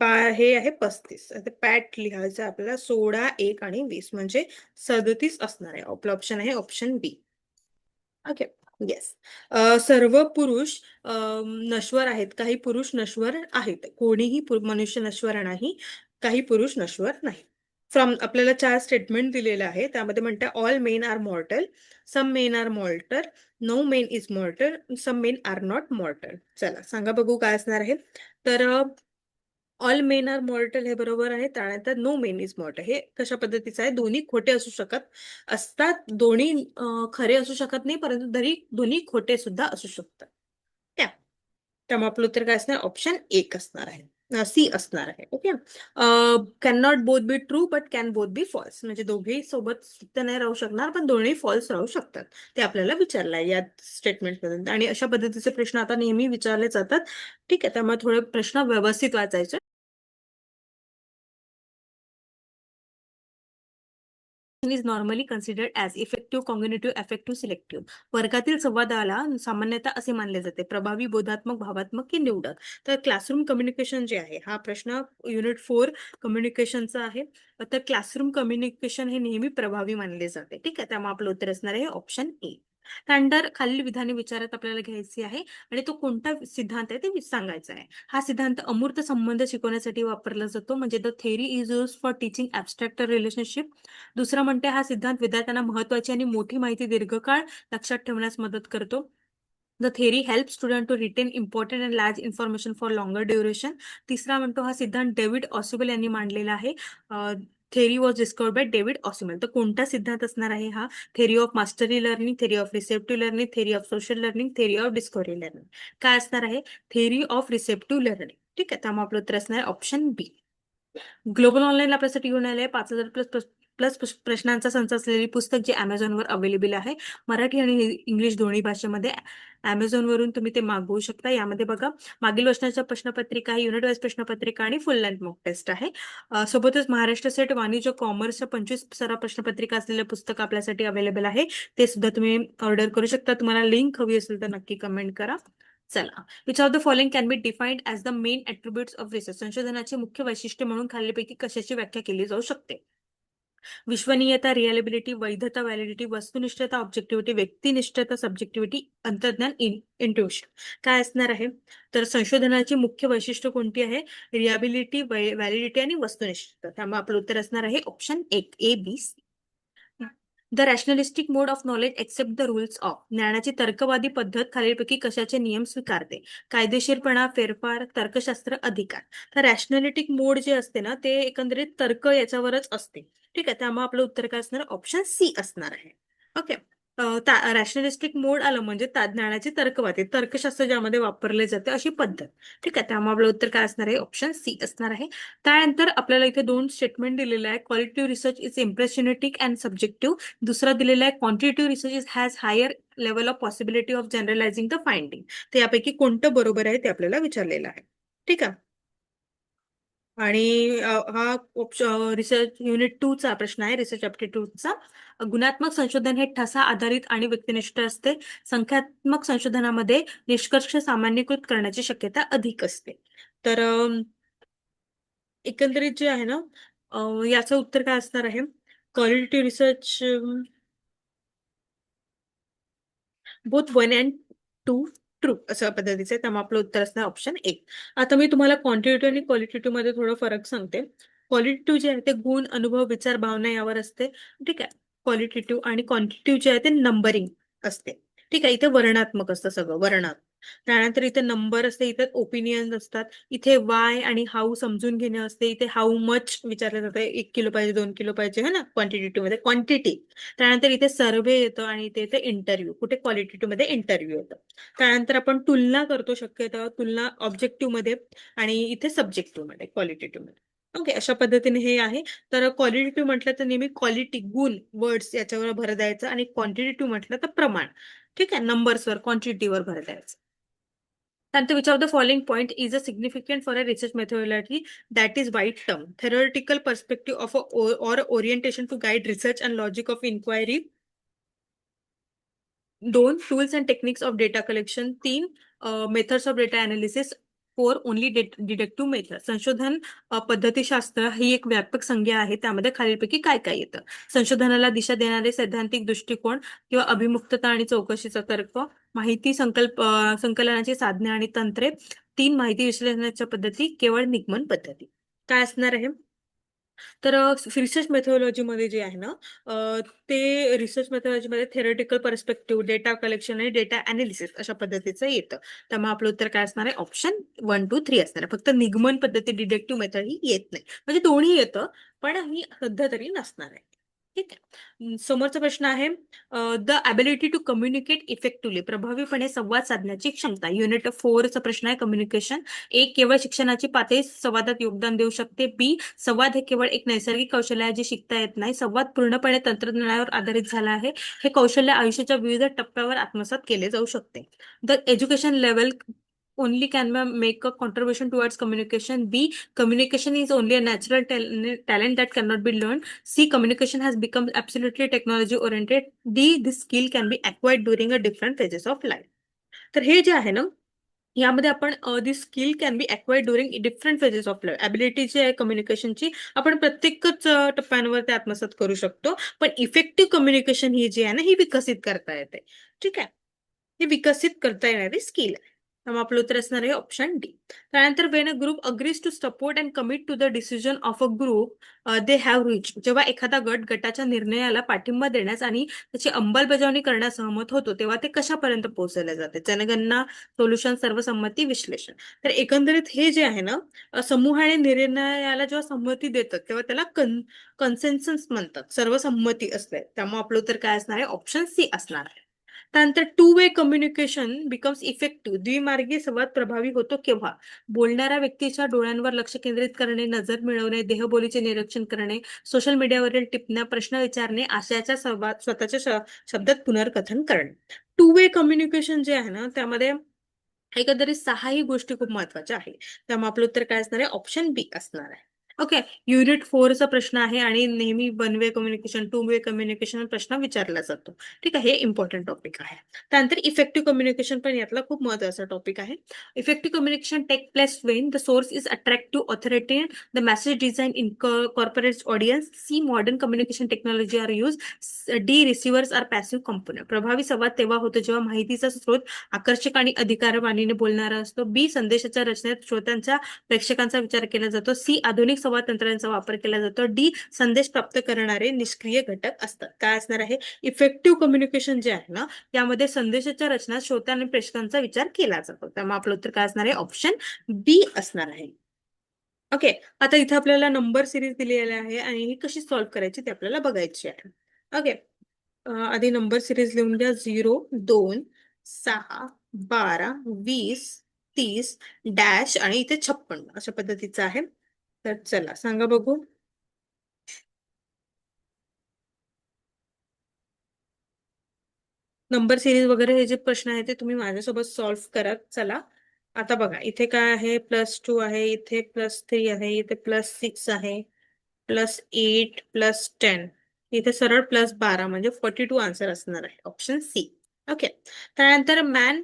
हे आहे 35. आता पॅट लिहायचं आपल्याला 16, 1 आणि 20 म्हणजे 37 असणार आहे. आपलं ऑप्शन आहे ऑप्शन बी. Okay, yes. सर्व पुरुष नश्वर आहेत. काही पुरुष नश्वर आहेत. कोणीही मनुष्य नश्वर नाही. काही पुरुष नश्वर नाही. फ्रॉम आपल्याला 4 स्टेटमेंट दिलेलं आहे. त्यामध्ये म्हणते all men are mortal, some men are mortal, no men is mortal, some men are not mortal. चला सांगा बघू काय असणार आहे. तर ऑल मेन आर मॉर्टल हे बरोबर आहे. त्यानंतर नो मेन इज मॉर्टल हे कशा पद्धतीचं आहे. दोन्ही खोटे असू असतात. दोन्ही खरे असू शकत नाही, परंतु दोन्ही खोटे सुद्धा असू शकतात. त्या त्यामुळे आपलं उत्तर काय असणार. ऑप्शन 1 असणार आहे. सी असणार आहे. Okay. Can not both be true but can both be false. म्हणजे दोघेही सोबत सत्य नाही राहू शकणार, पण दोन्ही फॉल्स राहू शकतात. ते आपल्याला विचारलं आहे या स्टेटमेंटमध्ये. आणि अशा पद्धतीचे प्रश्न आता नेहमी विचारले जातात. ठीक आहे. त्यामुळे थोडे प्रश्न व्यवस्थित वाचायचे. Is normally considered as effective, cognitive, affective, selective. वर्गातील संवादाला सामान्यतः असे मानले जाते. प्रभावी, बोधात्मक, भावात्मक की निवडक. तर क्लासरूम कम्युनिकेशन जे आहे, हा प्रश्न युनिट 4 कम्युनिकेशनचा आहे. तर क्लासरूम कम्युनिकेशन हे नेहमी प्रभावी मानले जाते. ठीक आहे. त्यामुळे आपलं उत्तर असणार आहे ऑप्शन ए. त्यानंतर खालील विधाने विचारात आपल्याला घ्यायची आहे आणि तो कोणता सिद्धांत आहे ते सांगायचा आहे. हा सिद्धांत अमूर्त संबंध शिकवण्यासाठी वापरला जातो. म्हणजे the theory is use for teaching abstract relationship. दुसरं म्हणते हा सिद्धांत विद्यार्थ्यांना महत्वाची आणि मोठी माहिती दीर्घकाळ लक्षात ठेवण्यास मदत करतो. The theory help student to retain important and large information for longer duration. तिसरा म्हणतो हा सिद्धांत डेव्हिड ऑसिबल यांनी मांडलेला आहे. Theory was discovered by David Ausubel. तर कोणता सिद्धांत असणार आहे हा. Theory of mastery learning, theory of receptive learning, theory of social learning, theory of discovery learning. काय असणार आहे. Theory of receptive learning. ठीक आहे. त्यामुळे आपलं उत्तर असणार आहे ऑप्शन बी. ग्लोबल ऑनलाईन आपल्यासाठी घेऊन आले 5,000 प्लस प्लस प्रश्नांचा संच असलेली पुस्तक जे अमेझॉनवर अवेलेबल आहे. मराठी आणि इंग्लिश दोन्ही भाषेमध्ये. अमेझॉनवरून तुम्ही ते मागवू शकता. यामध्ये बघा मागील वर्षाच्या प्रश्नपत्रिका आहे, युनिट वाईज प्रश्नपत्रिका आणि फुल लेंथ मॉक टेस्ट आहे. सोबतच महाराष्ट्र सेट वाणिज्य कॉमर्सच्या 25 सराव प्रश्नपत्रिका असलेलं पुस्तक आपल्यासाठी अवेलेबल आहे. ते सुद्धा तुम्ही ऑर्डर करू शकता. तुम्हाला लिंक हवी असेल तर नक्की कमेंट करा. चला. Which of the following can B defined as the main attributes of research. संशोधनाचे मुख्य वैशिष्ट्य म्हणून खालीलपैकी कशाची व्याख्या केली जाऊ शकते. विश्वसनीयता, रिअलेबिलिटी, वैधता, व्हॅलिडिटी, वस्तुनिष्ठता, ऑब्जेक्टिव्हिटी, व्यक्तिनिष्ठता, सब्जेक्टिव्हिटी, अंतर्ज्ञान, इंट्युशन. काय असणार आहे. तर संशोधनाची मुख्य वैशिष्ट्य कोणती आहे. रिअबिलिटी, व्हॅलिडिटी आणि वस्तुनिष्ठता. त्यामुळे आपलं उत्तर असणार आहे option 1 A B C. The rationalistic mode of knowledge except the rules of. ज्ञानाची तर्कवादी पद्धत खालीलपैकी कशाचे नियम स्वीकारते. कायदेशीरपणा, फेरफार, तर्कशास्त्र, अधिकार. तर रॅशनलिटिक मोड जे असते ना ते एकंदरीत तर्क याच्यावरच असते. ठीक आहे. त्यामुळे आपलं उत्तर काय असणार ऑप्शन सी असणार आहे. ओके. रॅशनलिस्टिक मोड आलं म्हणजे ज्ञानाची तर्कवादी तर्कशास्त्र ज्यामध्ये वापरले जाते अशी पद्धत. ठीक आहे. त्यामुळे आपलं उत्तर काय असणार आहे ऑप्शन सी असणार आहे. त्यानंतर आपल्याला इथे 2 स्टेटमेंट दिलेले आहे. Qualitative research is impressionistic and subjective. दुसरा दिलेला आहे quantitative research has higher level of possibility of generalizing the finding. तर यापैकी कोणतं बरोबर आहे ते आपल्याला विचारलेलं आहे. ठीक आहे. आणि हा रिसर्च युनिट 2 चा प्रश्न आहे. रिसर्च ॲप्टिट्यूडचा. गुणात्मक संशोधन हे ठसा आधारित आणि व्यक्तिनिष्ठ असते. संख्यात्मक संशोधनामध्ये निष्कर्ष सामान्यीकृत करण्याची शक्यता अधिक असते. तर एकंदरीत जे आहे ना याचं उत्तर काय असणार आहे. Qualitative research both 1 and 2 true अशा पद्धतीचे. त्यामुळे आपलं उत्तर असणार ऑप्शन 1. आता मी तुम्हाला क्वांटिटेटिव्ह आणि क्वालिटेटिव्ह मध्ये थोडं फरक सांगते. क्वालिटेटिव्ह जे आहे ते गुण, अनुभव, विचार, भावना यावर असते. ठीक आहे. क्वालिटेटिव्ह आणि क्वांटिटेटिव्ह जे आहे ते नंबरिंग असते. ठीक आहे. इथे वर्णात्मक असतं सगळं वर्णात्मक. त्यानंतर इथे नंबर असते, इथे ओपिनियन असतात. इथे वाय आणि हाऊ समजून घेणे असते. इथे हाऊ मच विचारलं जातं. 1 किलो पाहिजे, 2 किलो पाहिजे है ना क्वांटिटेटिव्ह मध्ये क्वांटिटी. त्यानंतर इथे सर्वे येतो आणि इथे येते इंटरव्ह्यू. कुठे क्वालिटेटिव्ह मध्ये इंटरव्ह्यू येतं. त्यानंतर आपण तुलना करतो शक्यतो तुलना ऑब्जेक्टिव्ह मध्ये आणि इथे सब्जेक्टिव्ह मध्ये क्वालिटेटिव्ह मध्ये. ओके. अशा पद्धतीने हे आहे. तर क्वालिटेटिव्ह म्हटलं तर नेहमी क्वालिटी गुण वर्ड्स याच्यावर भर द्यायचं आणि क्वांटिटेटिव्ह म्हटलं तर प्रमाण. ठीक आहे. नंबर्सवर क्वांटिटीवर भर द्यायचं. त्यानंतर which of the following point is a significant for a research methodology that is wide term. Theoretical perspective of or orientation to guide research and logic of inquiry. 2 tools and techniques of data collection. 3 methods of data analysis. 4 only deductive method. संशोधन पद्धतीशास्त्र ही एक व्यापक संज्ञा आहे. त्यामध्ये खालीलपैकी काय काय येतं. संशोधनाला दिशा देणारे सैद्धांतिक दृष्टिकोन किंवा अभिमुक्तता आणि चौकशीचा तर्क. माहिती संकलनाची साधने आणि तंत्रे. 3 माहिती विश्लेषणाच्या पद्धती. केवळ निगमन पद्धती. काय असणार आहे. तर रिसर्च मेथोडॉलॉजीमध्ये जे आहे ना, ते रिसर्च मेथोडॉलॉजीमध्ये थेरटिकल पर्स्पेक्टिव्ह, डेटा कलेक्शन आणि डेटा अनालिसिस अशा पद्धतीचं येतं. त्यामुळे आपलं उत्तर काय असणार आहे? ऑप्शन 1, 2, 3 असणार आहे. फक्त निगमन पद्धती डिडक्टिव्ह मेथड ही येत नाही. म्हणजे दोन्ही येतं, पण ही सध्या तरी नसणार आहे. ठीक आहे. समोरचा प्रश्न आहे, the ability to communicate effectively, प्रभावीपणे संवाद साधण्याची क्षमता. युनिट 4 चा प्रश्न आहे, कम्युनिकेशन. एक, केवळ शिक्षणाची पातळी संवादात योगदान देऊ शकते. बी, संवाद हे केवळ एक नैसर्गिक कौशल्य आहे जे शिकता येत नाही. संवाद पूर्णपणे तंत्रज्ञानावर आधारित झाला आहे. हे कौशल्य आयुष्याच्या विविध टप्प्यावर आत्मसात केले जाऊ शकते. The education level only can make a contribution towards communication. B, communication is only a natural talent that cannot be learned. C, communication has become absolutely technology oriented. D, this skill can be acquired during a different phases of life. तर हे जे आहे ना, यामध्ये आपण this skill can be acquired during different phases of life. Ability जी आहे कम्युनिकेशनची, आपण प्रत्येकच टप्प्यांवर ते आत्मसात करू शकतो. पण इफेक्टिव्ह कम्युनिकेशन ही जी आहे ना, ही विकसित करता येते. ठीक आहे. हे विकसित करता येणारी स्किल आहे. त्यामुळे आपलं उत्तर असणार आहे ऑप्शन डी. त्यानंतर when a group agrees to support and commit to the decision of a group they have reach, जेव्हा एखादा गट गटाच्या निर्णयाला पाठिंबा देण्यास आणि त्याची अंमलबजावणी करण्यास सहमत होतो, तेव्हा ते कशापर्यंत पोहोचवले जाते? जनगणना, सोल्युशन, सर्वसंमती, विश्लेषण. तर एकंदरीत हे जे आहे ना, समूहाने निर्णयाला जेव्हा संमती देतात तेव्हा त्याला कन्सेन्सस म्हणतात, सर्वसंमती असते. त्यामुळे आपलं उत्तर काय असणार आहे? ऑप्शन सी असणार आहे. त्यानंतर two way communication becomes effective, द्विमार्गी संवाद प्रभावी होतो केव्हा? बोलणाऱ्या व्यक्तीच्या डोळ्यांवर लक्ष केंद्रित करणे, नजर मिळवणे, देहबोलीचे निरीक्षण करणे, सोशल मीडियावरील टिप्पण्या, प्रश्न विचारणे, आशयाच्या संवाद स्वतःच्या शब्दात पुनर्कथन करणे. टू वे कम्युनिकेशन जे आहे ना, त्यामध्ये एकंदरीत 6 ही गोष्टी खूप महत्वाच्या आहेत. त्यामुळे आपलं उत्तर काय असणार आहे? ऑप्शन बी असणार आहे. ओके. युनिट 4 चा प्रश्न आहे आणि नेहमी one way communication, to way communication प्रश्न विचारला जातो. ठीक आहे. हे इम्पॉर्टंट टॉपिक आहे. त्यानंतर इफेक्टिव्ह कम्युनिकेशन पण यातला खूप महत्वाचा टॉपिक आहे. Effective communication take place when the source is attractive, authoritative, the message design in corporate audience. C, modern communication technology are use. D, receivers are passive component. प्रभावी संवाद तेव्हा होतो जेव्हा माहितीचा स्रोत आकर्षक आणि अधिकारवाणीने बोलणारा असतो. बी, संदेशाच्या रचनेत श्रोत्यांच्या, प्रेक्षकांचा विचार केला जातो. सी, आधुनिक संवाद तंत्रांचा वापर केला जातो. डी, संदेश प्राप्त करणारे निष्क्रिय घटक असतात. काय असणार आहे? इफेक्टिव्ह कम्युनिकेशन जे आहे ना, यामध्ये संदेशाच्या रचनात श्रोत्या आणि प्रेक्षकांचा विचार केला जातो. त्यामुळे आपलं उत्तर काय असणार आहे? ऑप्शन बी असणार आहे. ओके. आता इथे आपल्याला नंबर सिरीज दिलेली आहे आणि ही कशी सॉल्व्ह करायची ते आपल्याला बघायची आहे. ओके. आधी नंबर सिरीज लिहून घ्या. 0, 2, 6, 12, 20, 30, डॅश आणि इथे 56 अशा पद्धतीचं आहे. तर चला सांगा बघू. नंबर सिरीज वगैरे हे जे प्रश्न आहेत ते तुम्ही माझ्यासोबत सॉल्व्ह करा. चला आता बघा, इथे काय आहे? +2 आहे, इथे +3 आहे, इथे +6 आहे, +8, +10, इथे सरळ +12 म्हणजे 42 आन्सर असणार आहे. Option C. ओके. त्यानंतर man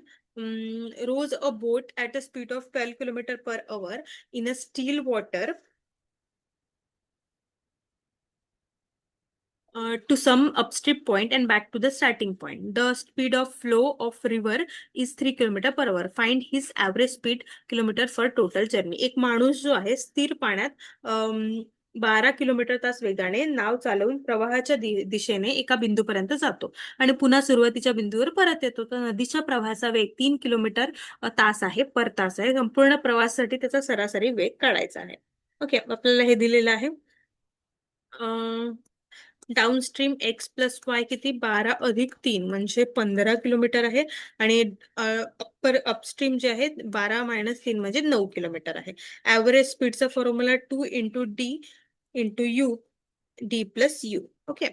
rows a boat at a speed of 12 km/h in a still water to some upstream point and back to the starting point. The speed of flow of river is 3 km/h. Find his average speed kilometer for total journey. एक माणूस जो आहे स्थिर पाण्यात 12 kilometre तास वेगाने नाव चालवून प्रवाहाच्या दिशेने एका बिंदूपर्यंत जातो आणि पुन्हा सुरुवातीच्या बिंदूवर परत येतो. तर नदीच्या प्रवाहाचा वेग 3 किलोमीटर तास आहे, पर तास आहे. संपूर्ण प्रवासासाठी त्याचा सरासरी वेग काढायचा आहे. ओके. आपल्याला हे दिलेलं आहे. डाऊनस्ट्रीम एक्स प्लस वाय किती? 12+3 म्हणजे 15 किलोमीटर आहे आणि अप्पर अपस्ट्रीम जे आहे 12 - 3 म्हणजे 9 किलोमीटर आहे. ऍव्हरेज स्पीडचा formula 2 × D × U D plus U. Okay.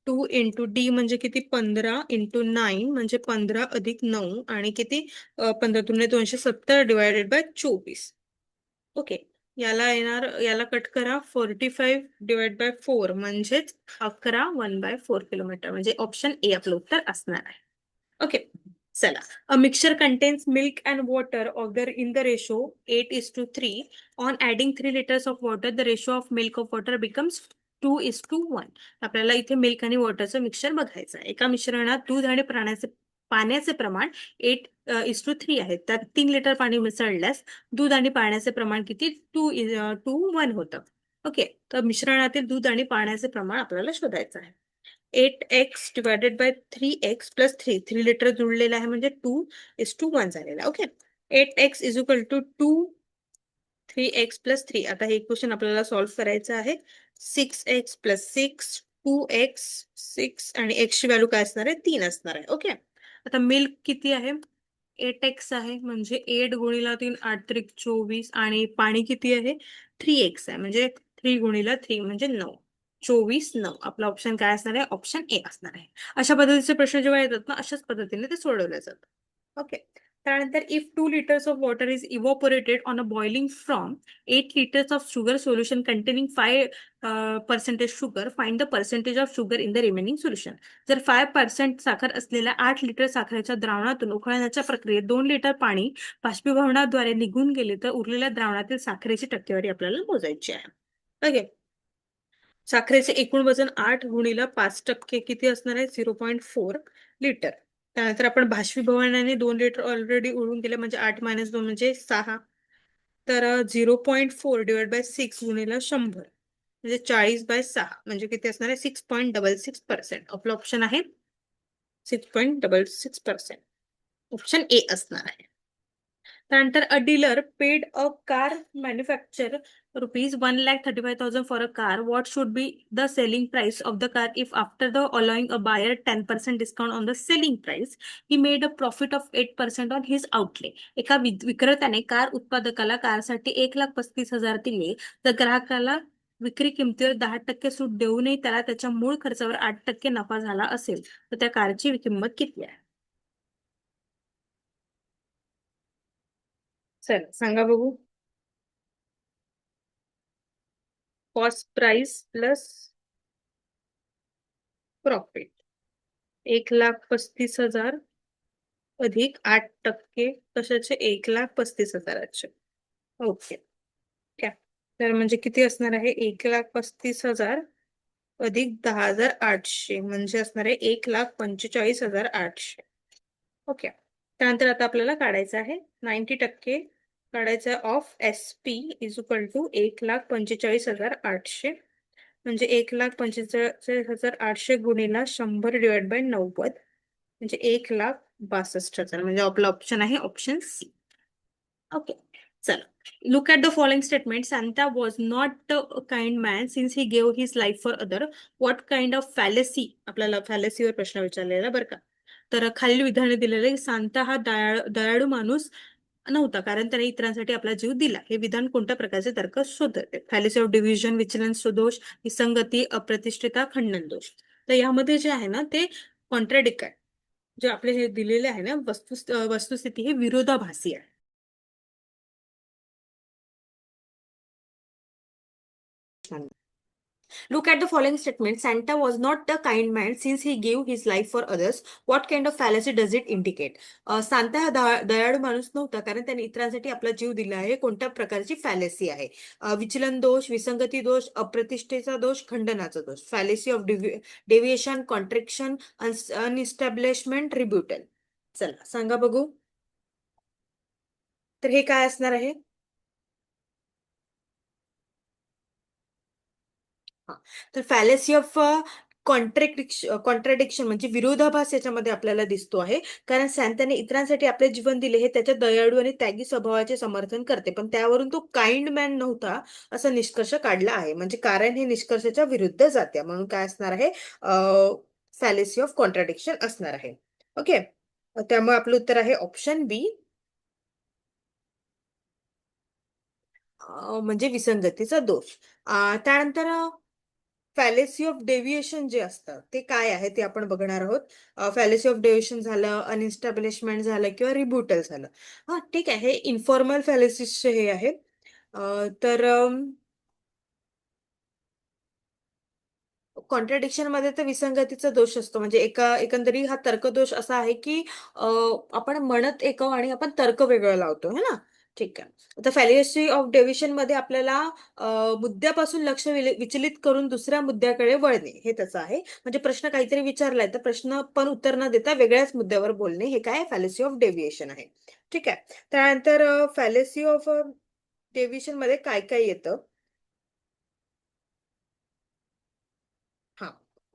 2 × D म्हणजे किती? 15 × 9 म्हणजे 15+9 आणि किती? 15 दुने 270 ÷ 24. ओके. याला येणार, याला कट करा. 45 ÷ 4 म्हणजेच 11 1/4 किलोमीटर म्हणजे ऑप्शन ए आपलं उत्तर असणार आहे. ओके. चला. A mixture contains milk and water auger in the ratio 8:3. On adding 3 liters of water the ratio of milk of water becomes 2:1. आपल्याला इथे मिल्क आणि वॉटरचं मिक्सचर बघायचं आहे. एका मिश्रणात दूध आणि पाण्याचे प्रमाण 8:3 आहे. त्यात 3 लिटर पाणी मिसळल्यास दूध आणि पाण्याचे प्रमाण किती? 2:1 होतं. ओके, तर मिश्रणातील दूध आणि पाण्याचे प्रमाण आपल्याला शोधायचं आहे. 8x divided by 3x plus 3 litre जुळलेलं आहे म्हणजे 2:1 झालेला. Okay, 8x is equal to 3x plus 3. आता हे इक्वेशन आपल्याला सॉल्व्ह करायचं आहे. 6x प्लस 6, 2x, 6 आणि x ची व्हॅल्यू काय असणार आहे? 3 असणार आहे. ओके, आता मिल्क किती आहे? 8x आहे म्हणजे 8 गुणिला 3 8 त्रिक 24 आणि पाणी किती आहे? 3x आहे म्हणजे 3 गुणिला 3 म्हणजे 9. 24 9 आपला ऑप्शन काय असणार आहे? ऑप्शन ए असणार आहे. अशा पद्धतीचे प्रश्न जेव्हा येतात ना, अशाच पद्धतीने ते सोडवले जातात. ओके, त्यानंतर if 2 liters of water is evaporated on a boiling from 8 liters of sugar solution containing 5% sugar, find the percentage of sugar in the remaining solution. जर 5% साखर असलेल्या 8 लिटर साखरेच्या द्रावणातून उकळण्याच्या प्रक्रियेत 2 लिटर पाणी बाष्पीभवनाद्वारे निघून गेले तर उरलेल्या द्रावणातील साखरेची टक्केवारी आपल्याला मोजायची आहे. ओके, साखरेचे एकूण वजन 8 गुणिला 5% किती असणार आहे? 0.4 लिटर. त्यानंतर आपण बाष्पीभवनाने 2 लिटर ऑलरेडी उडून गेले म्हणजे 8 - 2 म्हणजे 6. तर 0.4 डिवाइड बाय 6 गुणिला 100 म्हणजे 40/6 म्हणजे किती असणार आहे? 6.66%. आपलं ऑप्शन आहे 6.66%. ऑप्शन ए असणार आहे. त्यानंतर अ dealer paid a car manufacture ₹1,35,000 for a car. What should be the selling price of the car if after the allowing a buyer 10% discount on the selling price, he made a profit of 8% on his outlay? एका विक्रेत्याने car उत्पादकाला कारसाठी 1,35,000 दिले तर ग्राहकाला विक्री किमतीवर 10% सूट देऊनही त्याला त्याच्या मूळ खर्चावर 8% नफा झाला असेल तर त्या कारची किंमत किती आहे? चला सांगा बघू. कॉस्ट प्राइस प्लस प्रॉफिट 1,35,000 अधिक 8% कशाचे? 1,35,000चे. ओके, काय तर म्हणजे किती असणार आहे? 1,35,000 अधिक 10,800 म्हणजे असणार आहे 1,45,800. ओके, त्यानंतर आता आपल्याला काढायचं आहे 90% काढायचं आहे of SP is equal to 1,45,800 म्हणजे 1,45,800 गुणिला 100 डिवाइड बाय 90 म्हणजे 1,62,000 म्हणजे आपला ऑप्शन आहे ऑप्शन सी. ओके, चला. Look at the following statement. Santa was not a kind man since he gave his life for other. What kind of fallacy? आपल्याला फॅलेसीवर प्रश्न विचारलेला बरं का. तर खालील विधाने दिलेले सांता हा दयाळू माणूस नव्हता कारण त्याने इतरांसाठी आपला जीव दिला. हे विधान कोणत्या प्रकारचे तर्क शोधते? फॅलेसी ऑफ डिव्हिजन, विचलन्स दोष, विसंगती, अप्रतिष्ठिता, खंडन दोष. तर यामध्ये जे आहे ना ते कॉन्ट्राडिक्ट आहे. जे आपले हे दिलेले आहे ना वस्तुस्थिती हे विरोधाभासी आहे. Look at the following statement. Santa was not a kind man since he gave his life for others. What kind of fallacy does it indicate? Santa हा दयाळू माणूस नव्हता कारण त्याने इतरांसाठी आपला जीव दिला आहे. कोणत्या प्रकारची फॅलेसी आहे? विचलन दोष, विसंगती दोष, अप्रतिष्ठेचा दोष, खंडनाचा दोष. Fallacy of deviation, contraction, unestablishment, rebuttal. चला सांगा बघू. तर हे काय असणार आहे? तर फॅलेसी ऑफ कॉन्ट्रडिक्शन म्हणजे विरोधाभास याच्यामध्ये आपल्याला दिसतो आहे. कारण सॅन्ताने इतरांसाठी आपले जीवन दिले हे त्याच्या दयाळू आणि त्यागी स्वभावाचे समर्थन करते पण त्यावरून तो काइंड मॅन नव्हता असा निष्कर्ष काढला आहे. म्हणजे कारण हे निष्कर्षाच्या विरुद्ध जाते म्हणून काय असणार आहे? फॅलेसी ऑफ कॉन्ट्रडिक्शन असणार आहे. ओके, त्यामुळे आपलं उत्तर आहे ऑप्शन बी म्हणजे विसंगतीचा दोष. त्यानंतर फॅलेसी ऑफ डेव्हिएशन जे असतं ते काय आहे ते आपण बघणार आहोत. फॅलेसी ऑफ डेव्हिएशन झालं, अनइस्टॅब्लिशमेंट झालं किंवा रिब्युटल झालं. हा ठीक आहे, हे इन्फॉर्मल फॅलेसीचे हे आहे. तर कॉन्ट्रडिक्शन मध्ये तर विसंगतीचा दोष असतो म्हणजे एकंदरी हा तर्कदोष असा आहे की आपण म्हणत एक आणि आपण तर्क वेगळं लावतो है ना. ठीक आहे, आता फॅलेसी ऑफ डेव्हिएशन मध्ये आपल्याला मुद्द्यापासून लक्ष विचलित करून दुसऱ्या मुद्द्याकडे वळणे हे त्याचं आहे. म्हणजे प्रश्न काहीतरी विचारलाय तर प्रश्न पण उत्तर न देता वेगळ्याच मुद्द्यावर बोलणे हे काय फॅलेसी ऑफ डेव्हिएशन आहे. ठीक आहे, त्यानंतर फॅलेसी ऑफ डेव्हिएशन मध्ये काय काय येतं?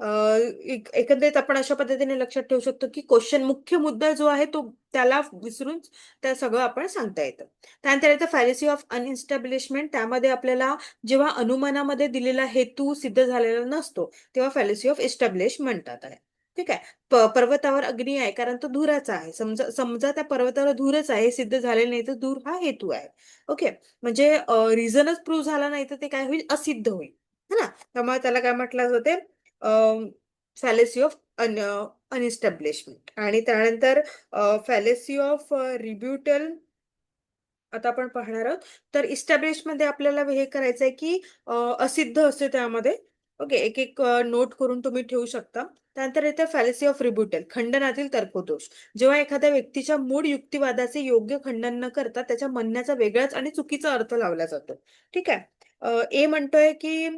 एकंदरीत आपण अशा पद्धतीने लक्षात ठेवू शकतो की क्वेश्चन मुख्य मुद्दा जो आहे तो त्याला विसरून त्या सगळं आपण सांगता येतं. त्यानंतर येतं फॅलेसी ऑफ अनइस्टॅब्लिशमेंट. त्यामध्ये आपल्याला जेव्हा अनुमानामध्ये दिलेला हेतू सिद्ध झालेला नसतो तेव्हा फॅलेसी ऑफ इस्टॅब्लिश म्हणतात आहे. ठीक आहे. पर्वतावर अग्नी आहे कारण तो धुराचा आहे. समजा समजा त्या पर्वतावर धूरच आहे, हे सिद्ध झालेलं नाही तर धूर हा हेतू आहे. ओके. म्हणजे रिझनच प्रूव्ह झाला नाही तर ते काय होईल, असिद्ध होईल. है ना. त्यामुळे त्याला काय म्हटलं जाते, फॅलेसी ऑफ अनइस्टॅब्लिशमेंट. आणि त्यानंतर फॅलेसी ऑफ रिब्युटल आता आपण पाहणार आहोत. तर इस्टॅब्लिश मध्ये आपल्याला हे करायचं आहे की असिद्ध असते त्यामध्ये. ओके. एक एक नोट करून तुम्ही ठेवू शकता. त्यानंतर येते फॅलेसी ऑफ रिब्युटल, खंडनातील तर्कदोष. जेव्हा एखाद्या व्यक्तीच्या मूळ युक्तिवादाचे योग्य खंडन न करता त्याच्या म्हणण्याचा वेगळाच आणि चुकीचा अर्थ लावला जातो. ठीक आहे. ए म्हणतोय की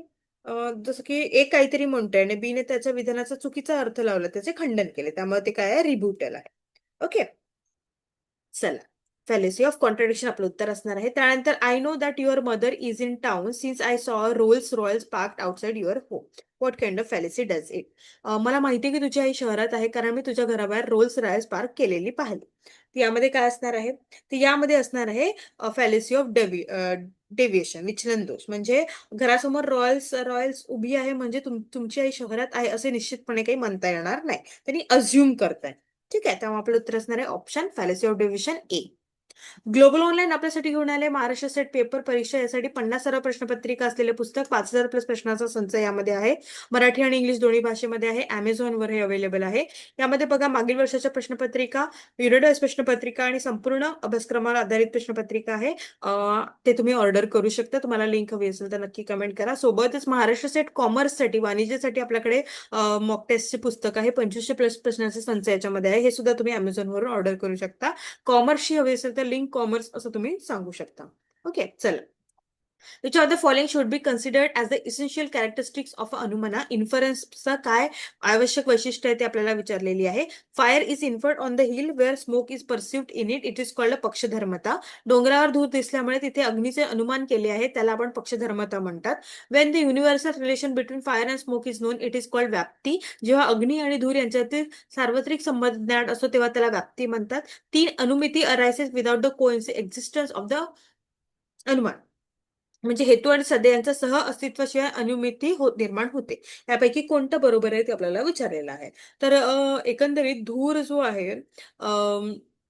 जसं की ए काहीतरी म्हणतोय आणि बी ने त्याच्या विधानाचा चुकीचा अर्थ लावला, त्याचे खंडन केले, त्यामुळे ते काय आहे, रिब्युटल आहे. ओके. चला. फॅलेसी ऑफ कॉन्ट्रडिक्शन आपलं उत्तर असणार आहे. त्यानंतर I know that your mother is in town since I saw Rolls Royce parked outside your home. What kind of fallacy does it? मला माहिती आहे की तुझी आई शहरात आहे कारण मी तुझ्या घराबाहेर रोल्स रॉयल्स पार्क केलेली पाहिली. ती यामध्ये काय असणार आहे? ती यामध्ये असणार आहे फॅलेसी ऑफ डेव्हिएशन, विचलन दोष. म्हणजे घरासमोर रॉयल्स रॉयल्स उभी आहे म्हणजे तुमची आई शहरात आहे असे निश्चितपणे काही म्हणता येणार नाही. त्यांनी अज्युम करताय. ठीक आहे. त्यामुळे आपलं उत्तर असणार आहे option fallacy of deviation A. Global online आपल्यासाठी घेऊन आले महाराष्ट्र सेट पेपर परीक्षा यासाठी 50 सराव प्रश्नपत्रिका असलेले पुस्तक, 5,000 प्लस प्रश्नाचा संच यामध्ये आहे. मराठी आणि इंग्लिश दोन्ही भाषेमध्ये आहे. वर हे अवेलेबल आहे. यामध्ये बघा मागील वर्षाच्या प्रश्नपत्रिका, युनिट वाईज प्रश्नपत्रिका आणि संपूर्ण अभ्यासक्रमावर आधारित प्रश्नपत्रिका आहे. ते तुम्ही ऑर्डर करू शकता. तुम्हाला लिंक हवी असेल तर नक्की कमेंट करा. सोबतच महाराष्ट्र सेट कॉमर्ससाठी, वाणिज्यासाठी आपल्याकडे मॉक टेस्टचे पुस्तक आहे. 2500 प्लस प्रश्नाचे संच याच्यामध्ये आहे. हे सुद्धा तुम्ही वरून ऑर्डर करू शकता. कॉमर्सची हवी असेल तर लिंक कॉमर्स असं तुम्ही सांगू शकता. ओके. चला. Which of the following should be considered as the essential characteristics of a अनुमाना? इन्फरन्सचा काय आवश्यक वैशिष्ट्य आहे ते आपल्याला विचारलेली आहे. Fire is inferred on the hill where smoke is perceived in it is called pakshadharmata. डोंगरावर धूर दिसल्यामुळे तिथे अग्नीचे अनुमान केले आहे त्याला आपण पक्षधर्मता म्हणतात. Wien the universal relation between fire and smoke is non it is called व्याप्ती. जेव्हा अग्नी आणि धूर यांच्यातील सार्वत्रिक संबंध ज्ञात असतो तेव्हा त्याला व्याप्ती म्हणतात. 3 anumiti arises without the existence of the anuman. म्हणजे हेतू आणि सध्या यांचा सह अस्तित्वाशिवाय अनुमिती निर्माण होते. यापैकी कोणतं बरोबर आहे ते आपल्याला विचारलेलं आहे. तर एकंदरीत धूर जो आहे,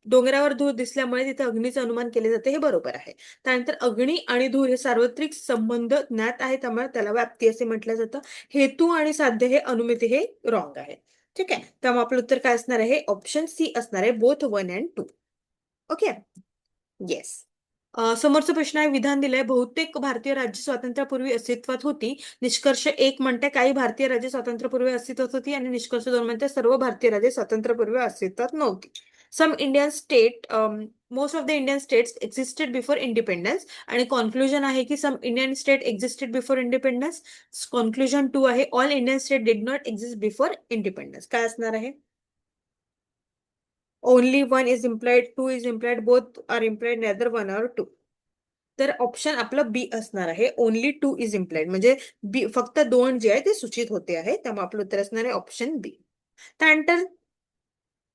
डोंगरावर धूर दिसल्यामुळे तिथे अग्नीचे अनुमान केले जाते, हे बरोबर आहे. त्यानंतर अग्नी आणि धूर हे सार्वत्रिक संबंध ज्ञात आहे त्यामुळे त्याला व्याप्ती असे म्हटलं जातं. हेतू आणि साध्य हे अनुमिती हे रॉंग आहे. ठीक आहे. त्यामुळे आपलं उत्तर काय असणार आहे? ऑप्शन सी असणार आहे, बोथ 1 and 2. ओके. येस. समोरचा प्रश्न आहे, विधान दिलंय बहुतेक भारतीय राज्य स्वातंत्र्यापूर्वी अस्तित्वात होती. निष्कर्ष 1 म्हणते काही भारतीय राज्य स्वातंत्र्यापूर्वी अस्तित्वात होती आणि निष्कर्ष 2 म्हणते सर्व भारतीय राज्य स्वातंत्र्यापूर्वी अस्तित्वात नव्हती. Some Indian state most of the Indian states existed before independence. आणि कॉन्क्लुजन आहे की some Indian state existed before independence. Conclusion 2 आहे, all Indian state did not exist before independence. काय असणार आहे? Only 1 is implied, 2 is implied, both are implied, neither 1 or 2. तर option आपलं बी असणार आहे, ओनली 2 इज इम्प्लाइड. म्हणजे बी फक्त 2 जे आहे ते सूचित होते आहे. त्यामुळे आपलं उत्तर असणार आहे ऑप्शन बी. त्यानंतर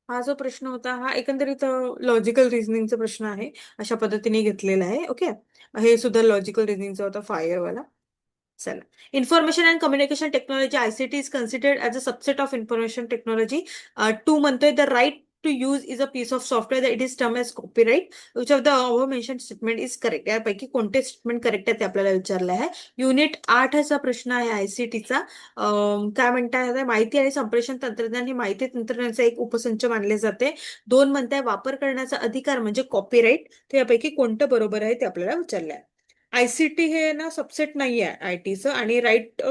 हा जो प्रश्न होता हा एकंदरीत लॉजिकल रिझनिंगचा प्रश्न आहे. अशा पद्धतीने घेतलेला आहे. ओके. हे सुद्धा लॉजिकल रिझनिंगचा होता, फायरवाला. चला. Information and communication technology ICT is considered as a subset of information technology. 2 म्हणतोय the right to use is a piece of software that it is term as copyright. Which of the over mention statement is correct. यापैकी कोणते statement correct आहे ते आपल्याला विचारलं आहे. Unit 8 चा प्रश्न आहे आयसीटीचा. काय म्हणताय, माहिती आणि संप्रेषण तंत्रज्ञान हे माहिती तंत्रज्ञानाचा एक उपसंच मानले जाते. 2 म्हणताय वापर करण्याचा अधिकार म्हणजे कॉपीराईट. तर यापैकी कोणतं बरोबर आहे ते आपल्याला विचारलं आहे. आयसीटी हे ना सबसेट नाही आहे आयटीचं, आणि right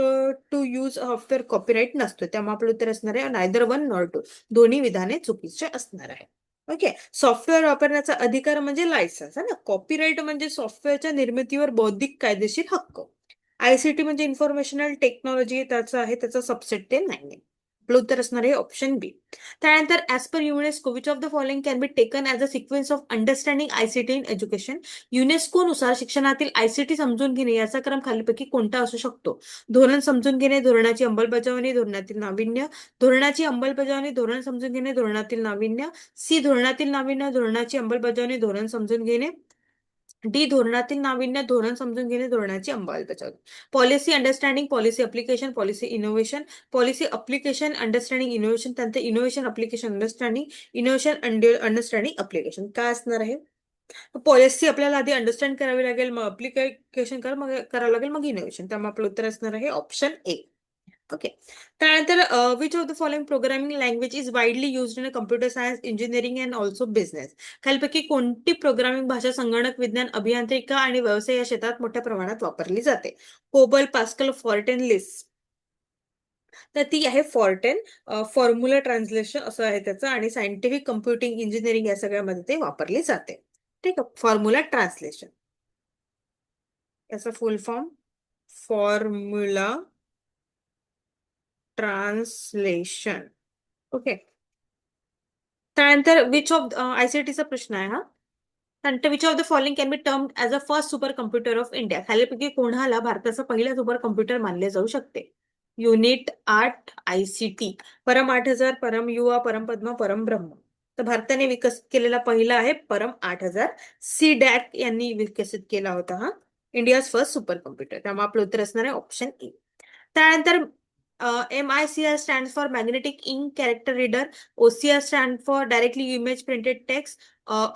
to use software copyright नसतो. त्यामुळे आपलं उत्तर असणार आहे नायदर 1 nor 2. दोन्ही विधाने चुकीचे असणार आहे. ओके. सॉफ्टवेअर वापरण्याचा अधिकार म्हणजे लायसन्स आहे ना. कॉपीराईट म्हणजे सॉफ्टवेअरच्या निर्मितीवर बौद्धिक कायदेशीर हक्क. आयसीटी म्हणजे इन्फॉर्मेशनल टेक्नॉलॉजी त्याचं आहे, त्याचा सबसेट ते नाही. आपलं उत्तर असणार आहे ऑप्शन बी. त्यानंतर as per UNESCO which of the following can be taken as a sequence of understanding ICT in education. युनेस्कोनुसार शिक्षणातील आयसीटी समजून घेणे याचा क्रम खालीलपैकी कोणता असू शकतो? धोरण समजून घेणे, धोरणाची अंमलबजावणी, धोरणातील नाविन्य, धोरणाची अंमलबजावणी, धोरण समजून घेणे, धोरणातील नाविन्य, सी धोरणातील नाविन्य, धोरणाची अंमलबजावणी, धोरण समजून घेणे, डी धोरणातील नाविन्य, धोरण समजून घेणे, धोरणाची अंमलबजावणी. Policy understanding, policy application, policy innovation, policy application understanding innovation, त्यानंतर innovation application understanding, innovation understanding application. काय असणार आहे? पॉलिसी आपल्याला आधी अंडरस्टँड करावी लागेल, मग अप्लिकेशन करावं लागेल, मग इनोव्हेशन. त्यामुळे आपलं उत्तर असणार आहे ऑप्शन ए. ओके. त्यानंतर which of the following programming language is widely used in computer science, engineering and also business. खालीलपैकी कोणती प्रोग्रामिंग भाषा संगणक विज्ञान, अभियांत्रिका आणि व्यवसाय या क्षेत्रात मोठ्या प्रमाणात वापरली जाते? COBOL, Pascal, Fortran, Lisp. तर ती आहे फॉर्टेन. फॉर्म्युला ट्रान्सलेशन असं आहे त्याचं, आणि सायंटिफिक कम्प्युटिंग, इंजिनिअरिंग या सगळ्यामध्ये ते वापरली जाते. ठीक आहे. फॉर्म्युला ट्रान्सलेशन याचा फुल फॉर्म फॉर्म्युला ट्रान्सलेशन. ओके. त्यानंतर विच ऑफ आयसीटीचा प्रश्न आहे हा. त्यानंतर which of the following can be termed as a first super computer of India. खालीलपैकी कोणाला भारताचं पहिलं सुपर कम्प्युटर मानले जाऊ शकते? युनिट 8, आयसीटी, परम 8000, परम युवा, परम पद्मा, परम ब्रह्म. तर भारताने विकसित केलेला पहिला आहे परम 8000. सी डॅक यांनी विकसित केला होता हा इंडियाज फर्स्ट सुपर कम्प्युटर. त्यामुळे आपलं उत्तर असणार आहे ऑप्शन ए. त्यानंतर MICR stands for Magnetic Ink Character Reader. OCR stands for Directly Image Printed Text.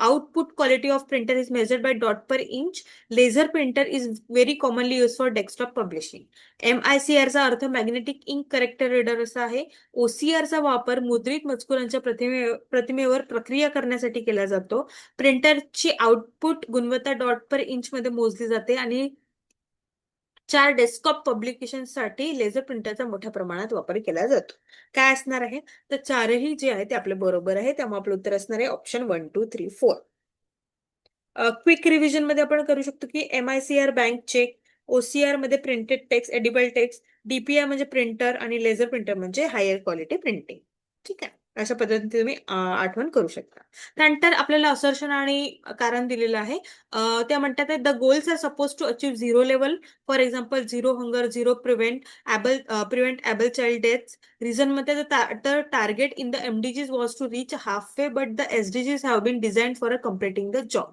Output quality of printer is measured by dot per inch. Laser printer is very commonly used for desktop publishing. MICR चा अर्थ magnetic Inc character reader असा आहे. OCR चा वापर मुद्रित मजकुरांच्या प्रतिमेवर प्रक्रिया करण्यासाठी केला जातो. प्रिंटरची आउटपुट गुणवत्ता डॉट पर इंच मध्ये मोजली जाते, आणि 4 डेस्कटॉप पब्लिकेशनसाठी लेझर प्रिंटरचा मोठ्या प्रमाणात वापर केला जातो. काय असणार आहे? तर चारही जे आहे ते आपले बरोबर आहे. त्यामुळे आपलं उत्तर असणार आहे ऑप्शन 1, 2, 3, 4. क्विक रिव्हिजन मध्ये आपण करू शकतो की MICR बँक चेक, OCR मध्ये printed text, edible text, DPI म्हणजे प्रिंटर, आणि लेझर प्रिंटर म्हणजे हायर क्वालिटी प्रिंटिंग. ठीक आहे. अशा पद्धतीने तुम्ही आठवण करू शकता. त्यानंतर आपल्याला असर्शन आणि कारण दिलेलं आहे. त्या म्हणतात the goals are suppose to achieve zero level. For example zero hunger, zero preventable child deaths. Reason मध्ये तर target in the MDGs was to reach halfway, but the SDGs have been design for a completing the job.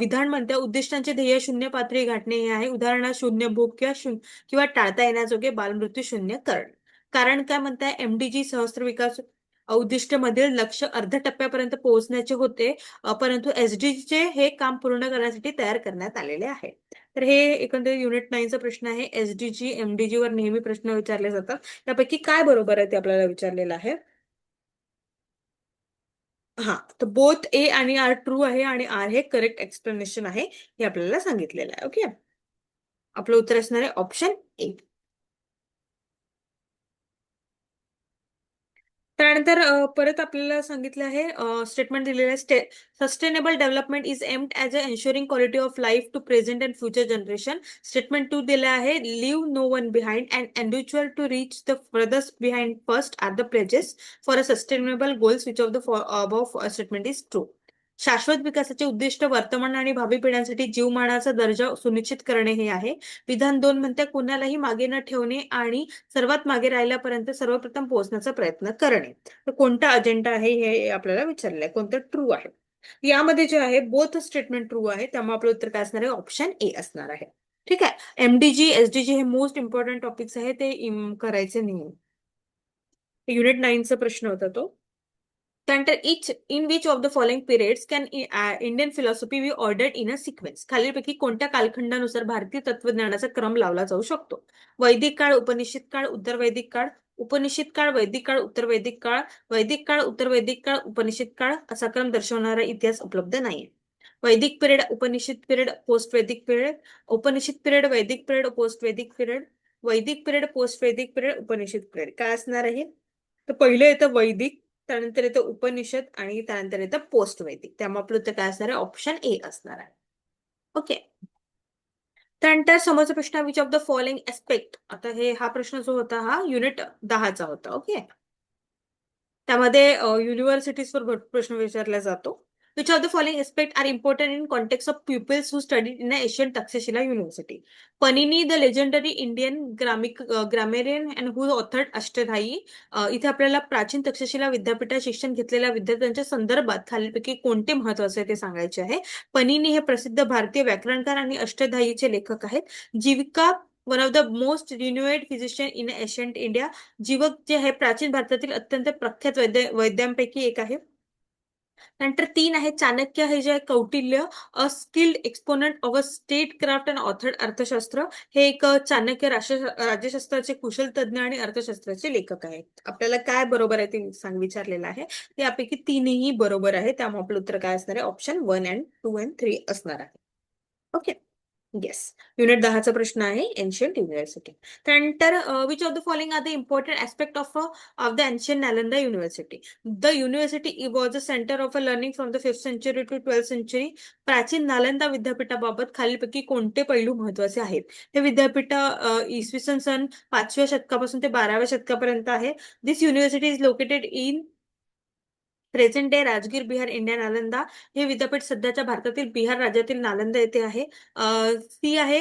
विधान म्हणते उद्दिष्टांचे ध्येय शून्य पातळी गाठणे हे आहे. उदाहरणार्थ शून्य भूक किंवा टाळता येण्याजोगे बालमृत्यू शून्य करण. कारण काय म्हणताय? MDG सहस्त्र विकास उद्दिष्ट मधील लक्ष अर्ध्या टप्प्यापर्यंत पोहोचण्याचे होते, परंतु SDG हे काम पूर्ण करण्यासाठी तयार करण्यात आलेले आहे. तर हे एकंदरीत युनिट 9चा प्रश्न आहे. SDG, MDG वर नेहमी प्रश्न विचारले जातात. त्यापैकी काय बरोबर आहे ते आपल्याला विचारलेलं आहे. हा, तर बोथ ए आणि आर ट्रू आहे, आणि आर हे करेक्ट एक्सप्लेनेशन आहे हे आपल्याला सांगितलेलं आहे. ओके. आपलं उत्तर असणार आहे ऑप्शन ए. त्यानंतर परत आपल्याला सांगितलं आहे, स्टेटमेंट दिलेलं आहे, sustainable development is aimed as a ensuring quality of life to present and future generation. Statement 2 दिलं आहे, leave no one behind and individual to reach the furthest behind first are the pledges for a sustainable goals which of the above statement is true. शाश्वत विकासाचे उद्दिष्ट वर्तमान आणि भावी पिढ्यांसाठी जीवमानाचा दर्जा सुनिश्चित करणे हे आहे. विधान 2 म्हणते कुणालाही मागे न ठेवणे आणि सर्वात मागे राहिल्यापर्यंत सर्वप्रथम पोहोचण्याचा प्रयत्न करणे. तर कोणता अजेंडा आहे हे आपल्याला विचारलेलं आहे, कोणतं ट्रू आहे. यामध्ये जे आहे बोथ स्टेटमेंट ट्रू आहे, त्यामुळे आपलं उत्तर काय असणार आहे? ऑप्शन ए असणार आहे. ठीक आहे. MDG, SDG हे मोस्ट इम्पॉर्टंट टॉपिक्स आहे, ते करायचे नाही. युनिट 9चा प्रश्न होता तो. त्यानंतर in which of the following periods can Indian philosophy be ordered in a sequence. खालीलपैकी कोणत्या कालखंडानुसार भारतीय तत्वज्ञानाचा क्रम लावला जाऊ शकतो? वैदिक काळ, उपनिषद काळ, उत्तर वैदिक काळ, उपनिषद काळ, वैदिक काळ, उत्तर वैदिक काळ, वैदिक काळ, उत्तर वैदिक काळ, उपनिषद काळ. असा क्रम दर्शवणारा इतिहास उपलब्ध नाहीये. वैदिक पिरियड, उपनिषद पिरियड, पोस्ट वैदिक पिरियड, उपनिषद पिरियड, वैदिक पिरियड, पोस्ट वैदिक पिरियड, वैदिक पिरियड, पोस्ट वैदिक पिरियड, उपनिषद पिरियड. काय असणार आहे? तर पहिलं येतं वैदिक, त्यानंतर येतं उपनिषद, आणि त्यानंतर येतं पोस्ट वैदिक. त्यामुळे आपलं उत्तर काय असणार आहे? ऑप्शन ए असणार आहे. ओके. त्यानंतर समोरचा प्रश्न, which of the following aspect. आता हा प्रश्न जो होता हा युनिट 10चा होता. ओके. त्यामध्ये युनिव्हर्सिटीजवर प्रश्न विचारला जातो. Which of the following aspect are important in context of pupils who studied in ancient Takshashila university? Panini the legendary Indian grammarian and who authored Ashtadhyayi. इथे आपल्याला प्राचीन तक्षशिला विद्यापीठात शिक्षण घेतलेल्या विद्यार्थ्यांच्या संदर्भात खालीलपैकी कोणते महत्वाचे आहे ते सांगायचे आहे. पनिनी हे प्रसिद्ध भारतीय व्याकरणकार आणि अष्टधाईचे लेखक आहेत. Jivika one of the most renowned physician in ancient India. Jivaka जे आहे प्राचीन भारतातील अत्यंत प्रख्यात वैद्यांपैकी एक आहे. नंतर 3 आहे चाणक्य हे जे आहे कौटिल्य, अ skilled exponent of a state craft and authored अर्थशास्त्र. हे एक चाणक्य राज्यशास्त्राचे कुशल तज्ञ आणि अर्थशास्त्राचे लेखक आहेत. आपल्याला काय बरोबर आहे ते विचारलेलं आहे. त्यापैकी 3ही बरोबर आहे. त्यामुळे आपलं उत्तर काय असणार आहे? ऑप्शन 1 अँड 2 अँड 3 असणार आहे. ओके. येस. युनिट 10चा प्रश्न आहे एन्शियंट युनिव्हर्सिटी. त्यानंतर which of the following are the important aspect of the ancient Nalanda university? The university was a centre of a learning from the 5th century to 12th century. प्राचीन नालंदा विद्यापीठाबाबत खालीलपैकी कोणते पैलू महत्वाचे आहेत? हे विद्यापीठ इसवी सन 5व्या शतकापासून ते 12व्या शतकापर्यंत आहे. This university is located in present day Rajgir, Bihar, India. Nalanda हे विद्यापीठ सध्याच्या भारतातील बिहार राज्यातील नालंदा येथे आहे. सी आहे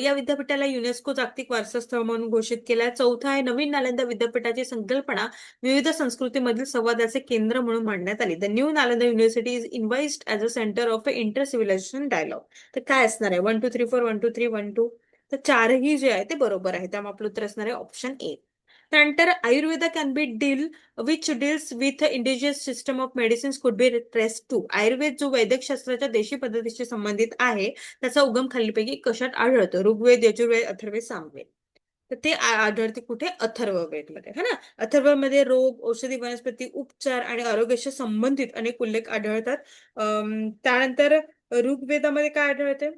या विद्यापीठाला युनेस्को जागतिक वारसा स्थळ म्हणून घोषित केलं आहे. चौथा आहे नवीन नालंदा विद्यापीठाची संकल्पना विविध संस्कृतीमधील संवादाचे केंद्र म्हणून मांडण्यात आली. The new Nalanda university is envisioned as a centre of inter civilization dialogue. तर काय असणार आहे? 1 2 3 4 1 2 3 1 2. तर चारही जे आहे ते बरोबर आहे. त्यामुळे आपलं उत्तर असणार आहे ऑप्शन ए. त्यानंतर Ayurveda can be deal which deals with indigenous system of medicines could be trace to. Ayurveda जो वैद्यकशास्त्राच्या देशी पद्धतीशी संबंधित आहे त्याचा उगम खालीलपैकी कशात आढळतो? ऋग्वेद, यजुर्वेद, अथर्ववेद, सामवेद. तर ते आढळते कुठे? अथर्ववेदमध्ये, है ना. अथर्वमध्ये रोग, औषधी वनस्पती, उपचार आणि आरोग्याशी संबंधित अनेक उल्लेख आढळतात. त्यानंतर ऋग्वेदामध्ये काय आढळते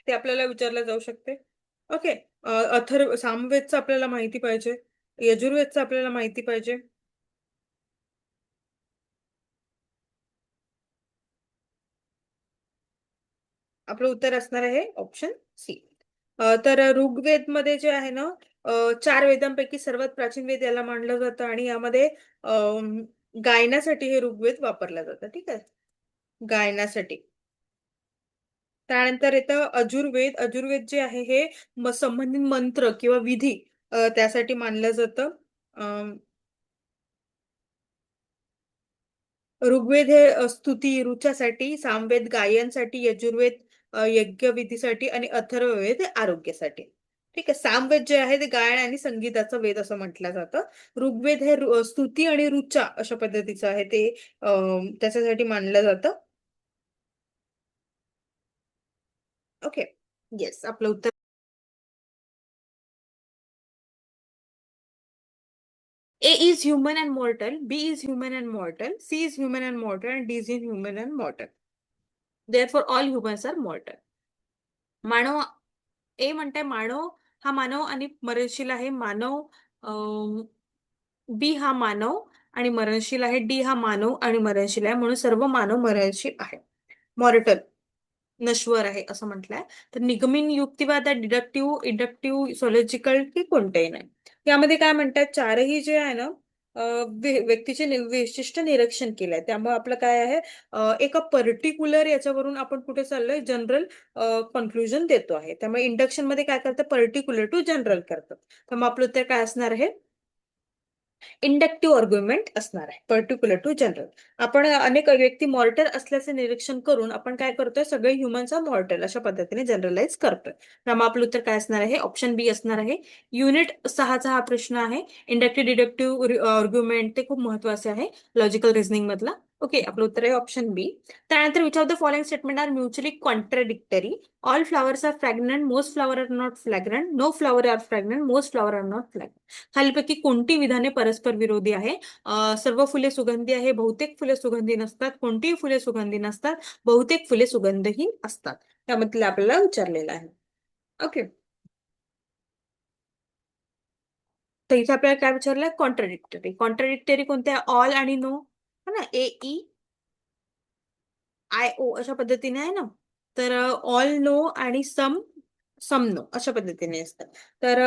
ते आपल्याला विचारलं जाऊ शकते. ओके. सामवेदचं आपल्याला माहिती पाहिजे, यजुर्वेदचं आपल्याला माहिती पाहिजे. आपलं उत्तर असणार आहे ऑप्शन सी. तर ऋग्वेदमध्ये जे आहे ना 4 वेदांपैकी सर्वात प्राचीन वेद याला मानलं जातं आणि यामध्ये गायनासाठी हे ऋग्वेद वापरलं जातं. ठीक आहे. गायनासाठी. त्यानंतर येतं अजुर्वेद. अजुर्वेद जे आहे हे संबंधित मंत्र किंवा विधी त्यासाठी मानलं जातं. ऋग्वेद हे स्तुती, ऋचासाठी, सामवेद गायनसाठी, यजुर्वेद यज्ञविधीसाठी आणि अथर्ववेद हे आरोग्यासाठी. ठीक आहे. सामवेद जे आहे ते गायन आणि संगीताचा वेद असं म्हटलं जातं. ऋग्वेद हे स्तुती आणि ऋचा अशा पद्धतीचं आहे ते त्याच्यासाठी मानलं जातं. ओके. येस. आपलं उत्तर A is human and mortal, B is human and mortal, C is human and mortal, and D is human and mortal. Therefore, all humans are mortal. मानव ए म्हणताय मानव हा मानव आणि मरणशील आहे. मानव बी हा मानव आणि मरणशील आहे. डी हा मानव आणि मरणशील आहे. म्हणून सर्व मानव मरणशील आहे. मॉर्टल नश्वर आहे असं म्हटलंय. तर निगमीन युक्तिवाद आहे, डिडक्टिव्ह, इंडक्टिव्ह, सॉलॉजिकल की कोणतेही नाही. यामध्ये काय म्हणतात चारही जे आहे ना व्यक्तीचे विशिष्ट निरीक्षण केलंय. त्यामुळे आपलं काय आहे एका पर्टिक्युलर याच्यावरून आपण कुठे चाललोय जनरल कन्क्लुजन देतो आहे. त्यामुळे इंडक्शन मध्ये काय करतं पर्टिक्युलर टू जनरल करतं. त्यामुळे आपलं उत्तर काय असणार आहे? इंडक्टिव्ह आर्ग्युमेंट असणार आहे. Particular to general. आपण अनेक व्यक्ती मॉर्टल असल्याचे निरीक्षण करून आपण काय करतोय सगळे ह्युमन्स मॉर्टल अशा पद्धतीने जनरलाइज करतोय. त्यामुळे आपलं उत्तर काय असणार आहे? ऑप्शन बी असणार आहे. युनिट 6चा हा प्रश्न आहे. इंडक्टिव्ह डिडक्टिव्ह आर्ग्युमेंट ते खूप महत्वाचे आहे लॉजिकल रिझनिंग मधला. ओके. आपलं उत्तर आहे ऑप्शन बी. त्यानंतर which of the following statement are mutually contradictory? All flowers are fragrant, most flower are not fragrant, no flower are fragrant, most flower are not fragrant. खालीलपैकी कोणती विधाने परस्पर विरोधी आहे? सर्व फुले सुगंधी आहे, बहुतेक फुले सुगंधी नसतात, कोणतीही फुले सुगंधी नसतात, बहुतेक फुले सुगंधहीन असतात. त्यामध्ये आपल्याला विचारलेलं आहे. ओके. तर इथे आपल्याला काय विचारलंय? कॉन्ट्राडिक्टरी. कॉन्ट्राडिक्टरी कोणत्या? ऑल आणि नो, है ना. AEIO अशा पद्धतीने आहे ना. तर ऑल नो आणि सम नो अशा पद्धतीने असतात. तर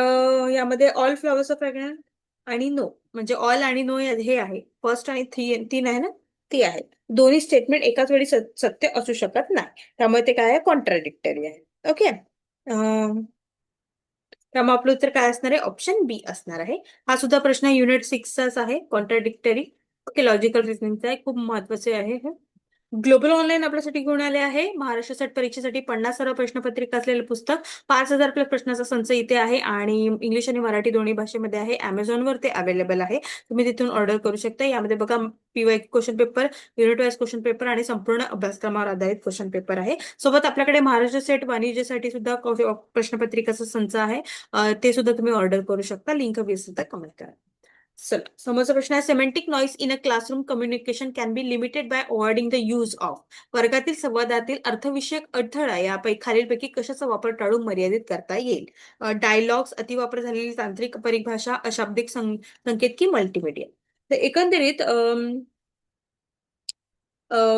यामध्ये ऑल फ्लॉवर्स ऑफ फ्रॅग्रन्स आणि नो, म्हणजे ऑल आणि नो हे आहे. फर्स्ट आणि तीन आहे ना, ती आहे. दोन्ही स्टेटमेंट एकाच वेळी सत्य असू शकत नाही, त्यामुळे ते काय आहे, कॉन्ट्राडिक्टरी आहे. ओके. त्यामुळे आपलं उत्तर काय असणार आहे, ऑप्शन बी असणार आहे. हा सुद्धा प्रश्न युनिट 6चाच आहे, कॉन्ट्राडिक्टरी. ओके, लॉजिकल रिझनिंगचा आहे, खूप महत्वाचे आहे हे. ग्लोबल ऑनलाईन आपल्यासाठी घेऊन आले आहे महाराष्ट्र सेट परीक्षेसाठी 50 सर्व प्रश्नपत्रिका असलेलं पुस्तक. 5,000 प्लस प्रश्नाचा संच इथे आहे आणि इंग्लिश आणि मराठी दोन्ही भाषेमध्ये आहे. अमेझॉनवर ते अवेलेबल आहे, तुम्ही तिथून ऑर्डर करू शकता. यामध्ये बघा, PY question paper, unit wise question paper आणि संपूर्ण अभ्यासक्रमावर आधारित क्वेश्चन पेपर आहे. सोबत आपल्याकडे महाराष्ट्र सेट वाणिज्यसाठी सुद्धा प्रश्नपत्रिकाचा संच आहे. ते सुद्धा तुम्ही ऑर्डर करू शकता. लिंक हवी असेल तर कमेंट करा. चला, समोरचा प्रश्न आहे, semantic noise in a classroom communication can be limited by avoiding the use of. वर्गातील संवादातील अर्थविषयक अडथळा यापैकी खालीलपैकी कशाचा वापर टाळून मर्यादित करता येईल? डायलॉग्स, अतिवापर झालेली तांत्रिक परिभाषा, अशाब्दिक संकेत की मल्टीमीडिया. तर एकंदरीत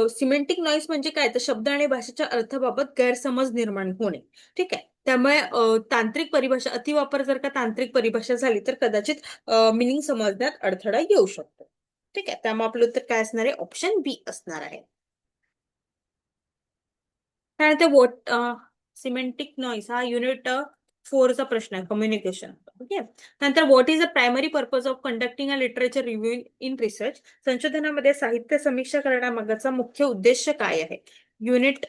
सिमेंटिक नॉईस म्हणजे काय, तर शब्द आणि भाषेच्या अर्थाबाबत गैरसमज निर्माण होणे. ठीक आहे, त्यामुळे तांत्रिक परिभाषा, अतिवापर जर का तांत्रिक परिभाषा झाली तर कदाचित मिनिंग समजण्यात अडथळा येऊ शकतो. ठीक आहे, त्यामुळे आपलं उत्तर काय असणार आहे, ऑप्शन बी असणार आहे. त्यानंतर सिमेंटिक नॉईस हा युनिट 4चा प्रश्न आहे, कम्युनिकेशन. ओके. नंतर what is the primary purpose of conducting a literature review in research. संशोधनामध्ये साहित्य समीक्षा करण्यामागचा मुख्य उद्देश काय आहे? युनिट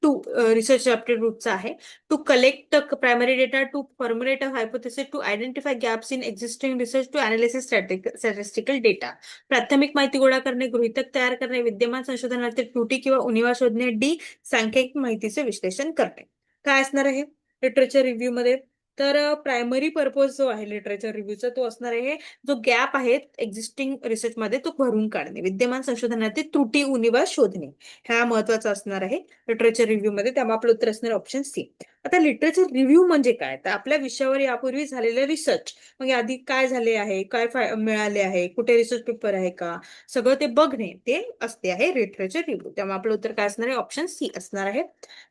2 रिसर्च ॲप्टिट्यूडचा आहे. To collect primary data, to formulate a hypothesis, to identify gaps in existing research, to analysis statistical data. प्राथमिक माहिती गोळा करणे, गृहीतक तयार करणे, विद्यमान संशोधनातील त्रुटी किंवा उणिवा शोधणे. डी, सांख्यिक माहितीचे विश्लेषण करणे. काय असणार आहे लिटरेचर रिव्ह्यू मध्ये? तर प्रायमरी पर्पज जो आहे लिटरेचर रिव्ह्यूचा, तो असणार आहे जो गॅप आहे एक्झिस्टिंग रिसर्चमध्ये तो भरून काढणे, विद्यमान संशोधनातील त्रुटी उणिवा शोधणे. ह्या महत्वाचा असणार आहे लिटरेचर रिव्ह्यू मध्ये. त्यामुळे आपलं उत्तर असणार ऑप्शन सी. आता लिटरेचर रिव्ह्यू म्हणजे काय, तर आपल्या विषयावर यापूर्वी झालेले रिसर्च, मग आधी काय झाले आहे, काय मिळाले आहे, कुठे रिसर्च पेपर आहे का, सगळं ते बघणे, ते असते आहे लिटरेचर रिव्ह्यू. त्यामुळे आपलं उत्तर काय असणार आहे, ऑप्शन सी असणार आहे.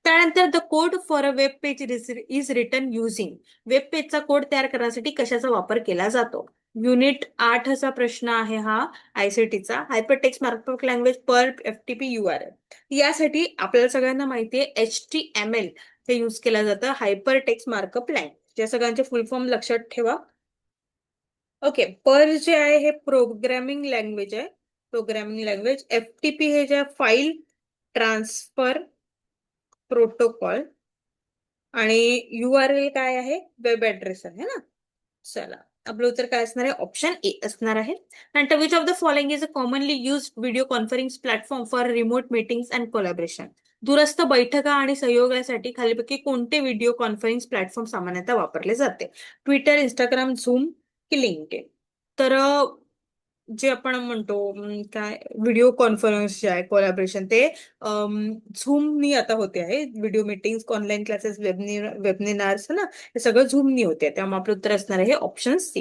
त्यानंतर the code for a web page is written using. Web पेजचा कोड तयार करण्यासाठी कशाचा वापर केला जातो? युनिट 8 असा प्रश्न आहे हा, आयसीटीचा. Hypertext markup language, perp, FTP, URL. यासाठी आपल्याला सगळ्यांना माहिती आहे HTML हे यूज केलं जातं, हायपर टेक्स्ट मार्कअप लँग्वेज. या सगळ्यांचे फुल फॉर्म लक्षात ठेवा. ओके, पर्ल जे आहे हे प्रोग्रॅमिंग लँग्वेज आहे, प्रोग्रॅमिंग लँग्वेज. एफटीपी हे जे फाईल ट्रान्सफर प्रोटोकॉल. आणि URL काय आहे, वेब ऍड्रेस आहे ना. चला, आपलं उत्तर काय असणार आहे, ऑप्शन ए असणार आहे. नंतर which of the following is a commonly use video conference platform for remote meetings and collaboration. दूरस्थ बैठका आणि सहयोगासाठी खालीपैकी कोणते व्हिडिओ कॉन्फरन्स प्लॅटफॉर्म सामान्यतः वापरले जाते? ट्विटर, इंस्टाग्राम, झूम की लिंक्डइन. तर जे आपण म्हणतो काय, व्हिडिओ कॉन्फरन्स जे आहे, कोलॅबरेशन, ते झूमनी आता होते आहे. Video meetings, online classes, webinars ना, हे सगळं झूमनी होते. त्यामुळे आपलं उत्तर असणार आहे ऑप्शन सी.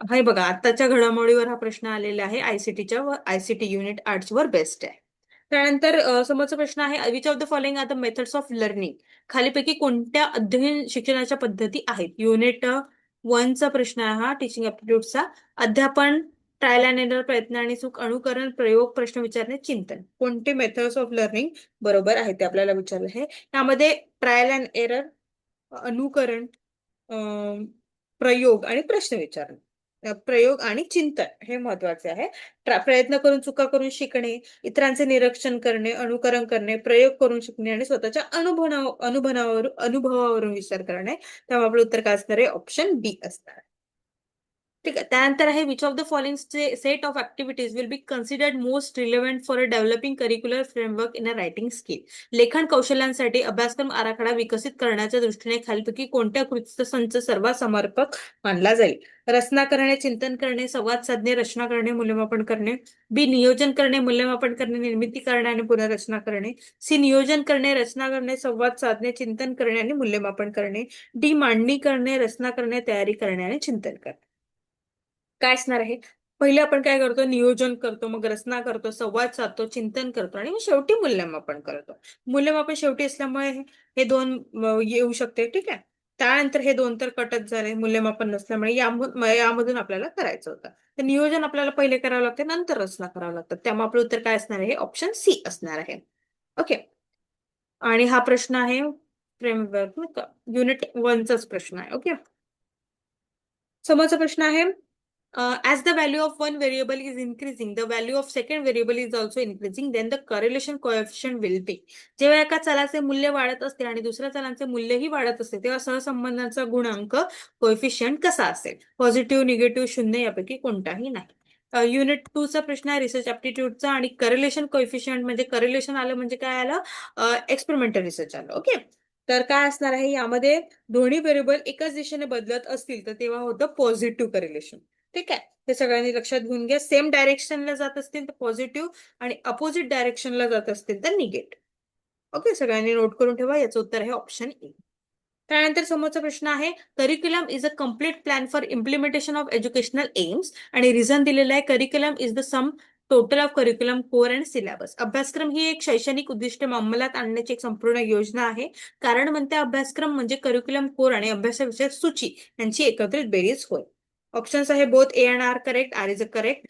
हे बघा, आताच्या घडामोडीवर हा प्रश्न आलेला आहे, आयसीटीच्या व आयसीटी युनिट 8 वर बेस्ट आहे. त्यानंतर समोरचा प्रश्न आहे, which of the following are the methods of learning. खालीपैकी कोणत्या अध्ययन शिक्षणाच्या पद्धती आहेत? युनिट 1चा प्रश्न आहे हा, टीचिंग ऍप्टिट्यूडचा. अध्यापन, ट्रायल अँड एरर, प्रयत्न आणि चूक, अनुकरण, प्रयोग, प्रश्न विचारणे, चिंतन. कोणते मेथड्स ऑफ लर्निंग बरोबर आहे ते आपल्याला विचारलं आहे. त्यामध्ये ट्रायल अँड एरर, अनुकरण, प्रयोग आणि प्रश्न विचारणे. प्रयोग आणि चिंतन हे महत्वाचे आहे. प्रयत्न करून, चुका करून शिकणे, इतरांचे निरीक्षण करणे, अनुकरण करणे, प्रयोग करून शिकणे आणि स्वतःच्या अनुभवावरून विचार करणे. त्यामुळे आपलं उत्तर काय असणार आहे, ऑप्शन बी असणार. ठीक आहे, त्यानंतर आहे, which of the following set of activities will be considered most relevant for developing curricular framework in a writing skill. लेखन कौशल्यांसाठी अभ्यासक्रम आराखडा विकसित करण्याच्या दृष्टीने खालीलपैकी कोणत्या कृतीचा संच सर्वात समर्पक मानला जाईल? रचना करणे, चिंतन करणे, संवाद साधणे, रचना करणे, मूल्यमापन करणे. बी, नियोजन करणे, मूल्यमापन करणे, निर्मिती करणे आणि पुनर्रचना करणे. सी, नियोजन करणे, रचना करणे, संवाद साधणे, चिंतन करणे आणि मूल्यमापन करणे. डी, मांडणी करणे, रचना करणे, तयारी करणे आणि चिंतन करणे. काय असणार आहे? पहिले आपण काय करतो, नियोजन करतो, मग रचना करतो, संवाद साधतो, चिंतन करतो आणि मग शेवटी मूल्यमापन करतो. मूल्यमापन शेवटी असल्यामुळे हे दोन येऊ शकते. ठीक आहे. त्यानंतर हे 2 तर कटच झाले मूल्यमापन नसल्यामुळे. यामधून आपल्याला करायचं होतं. तर नियोजन आपल्याला पहिले करावं लागते, नंतर रचना करावं लागतं. त्यामुळे आपलं उत्तर काय असणार आहे? ऑप्शन सी असणार आहे. ओके. आणि हा प्रश्न आहे फ्रेमवर्क, युनिट 1चाच प्रश्न आहे. ओके. समोरचा प्रश्न आहे, as the value of one variable is increasing, the value of second variable is also increasing, then the correlation coefficient will be. जेव्हा एका चलाचे मूल्य वाढत असते आणि दुसऱ्या चलाचे मूल्यही वाढत असते, तेव्हा सहसंबंधाचा गुणांक कोएफिशियंट कसा असेल? पॉझिटिव्ह, निगेटिव्ह, शून्य यापैकी कोणताही नाही. युनिट 2 चा प्रश्न आहे रिसर्च ऍप्टिट्यूडचा, आणि करेलेशन कोएफिशियंट म्हणजे करेलेशन आलं म्हणजे काय आलं? एक्सपेरिमेंटल रिसर्च आलं. ओके. तर काय असणार आहे यामध्ये? दोन्ही व्हेरिएबल एकाच दिशेने बदलत असतील तर तेव्हा होतं पॉझिटिव्ह करेलेशन. ठीक आहे. हे सगळ्यांनी लक्षात घेऊन घ्या. सेम डायरेक्शनला जात असतील तर पॉझिटिव्ह, आणि अपोजिट डायरेक्शनला जात असतील तर निगेटिव्ह. ओके. सगळ्यांनी नोट करून ठेवा. याचं उत्तर आहे ऑप्शन ए. त्यानंतर समोरचा प्रश्न आहे, curriculum is a complete plan for implementation of educational AIIMS, आणि रिझन दिलेलं आहे, curriculum is the sum total of curriculum core and syllabus. अभ्यासक्रम ही एक शैक्षणिक उद्दिष्ट अंमलात आणण्याची एक संपूर्ण योजना आहे. कारण म्हणते अभ्यासक्रम म्हणजे करिक्युलम कोर आणि अभ्यासाविषयक सूची यांची एकत्रित बेरीज होय. ऑप्शन्स आहे both A and R correct, R is a correct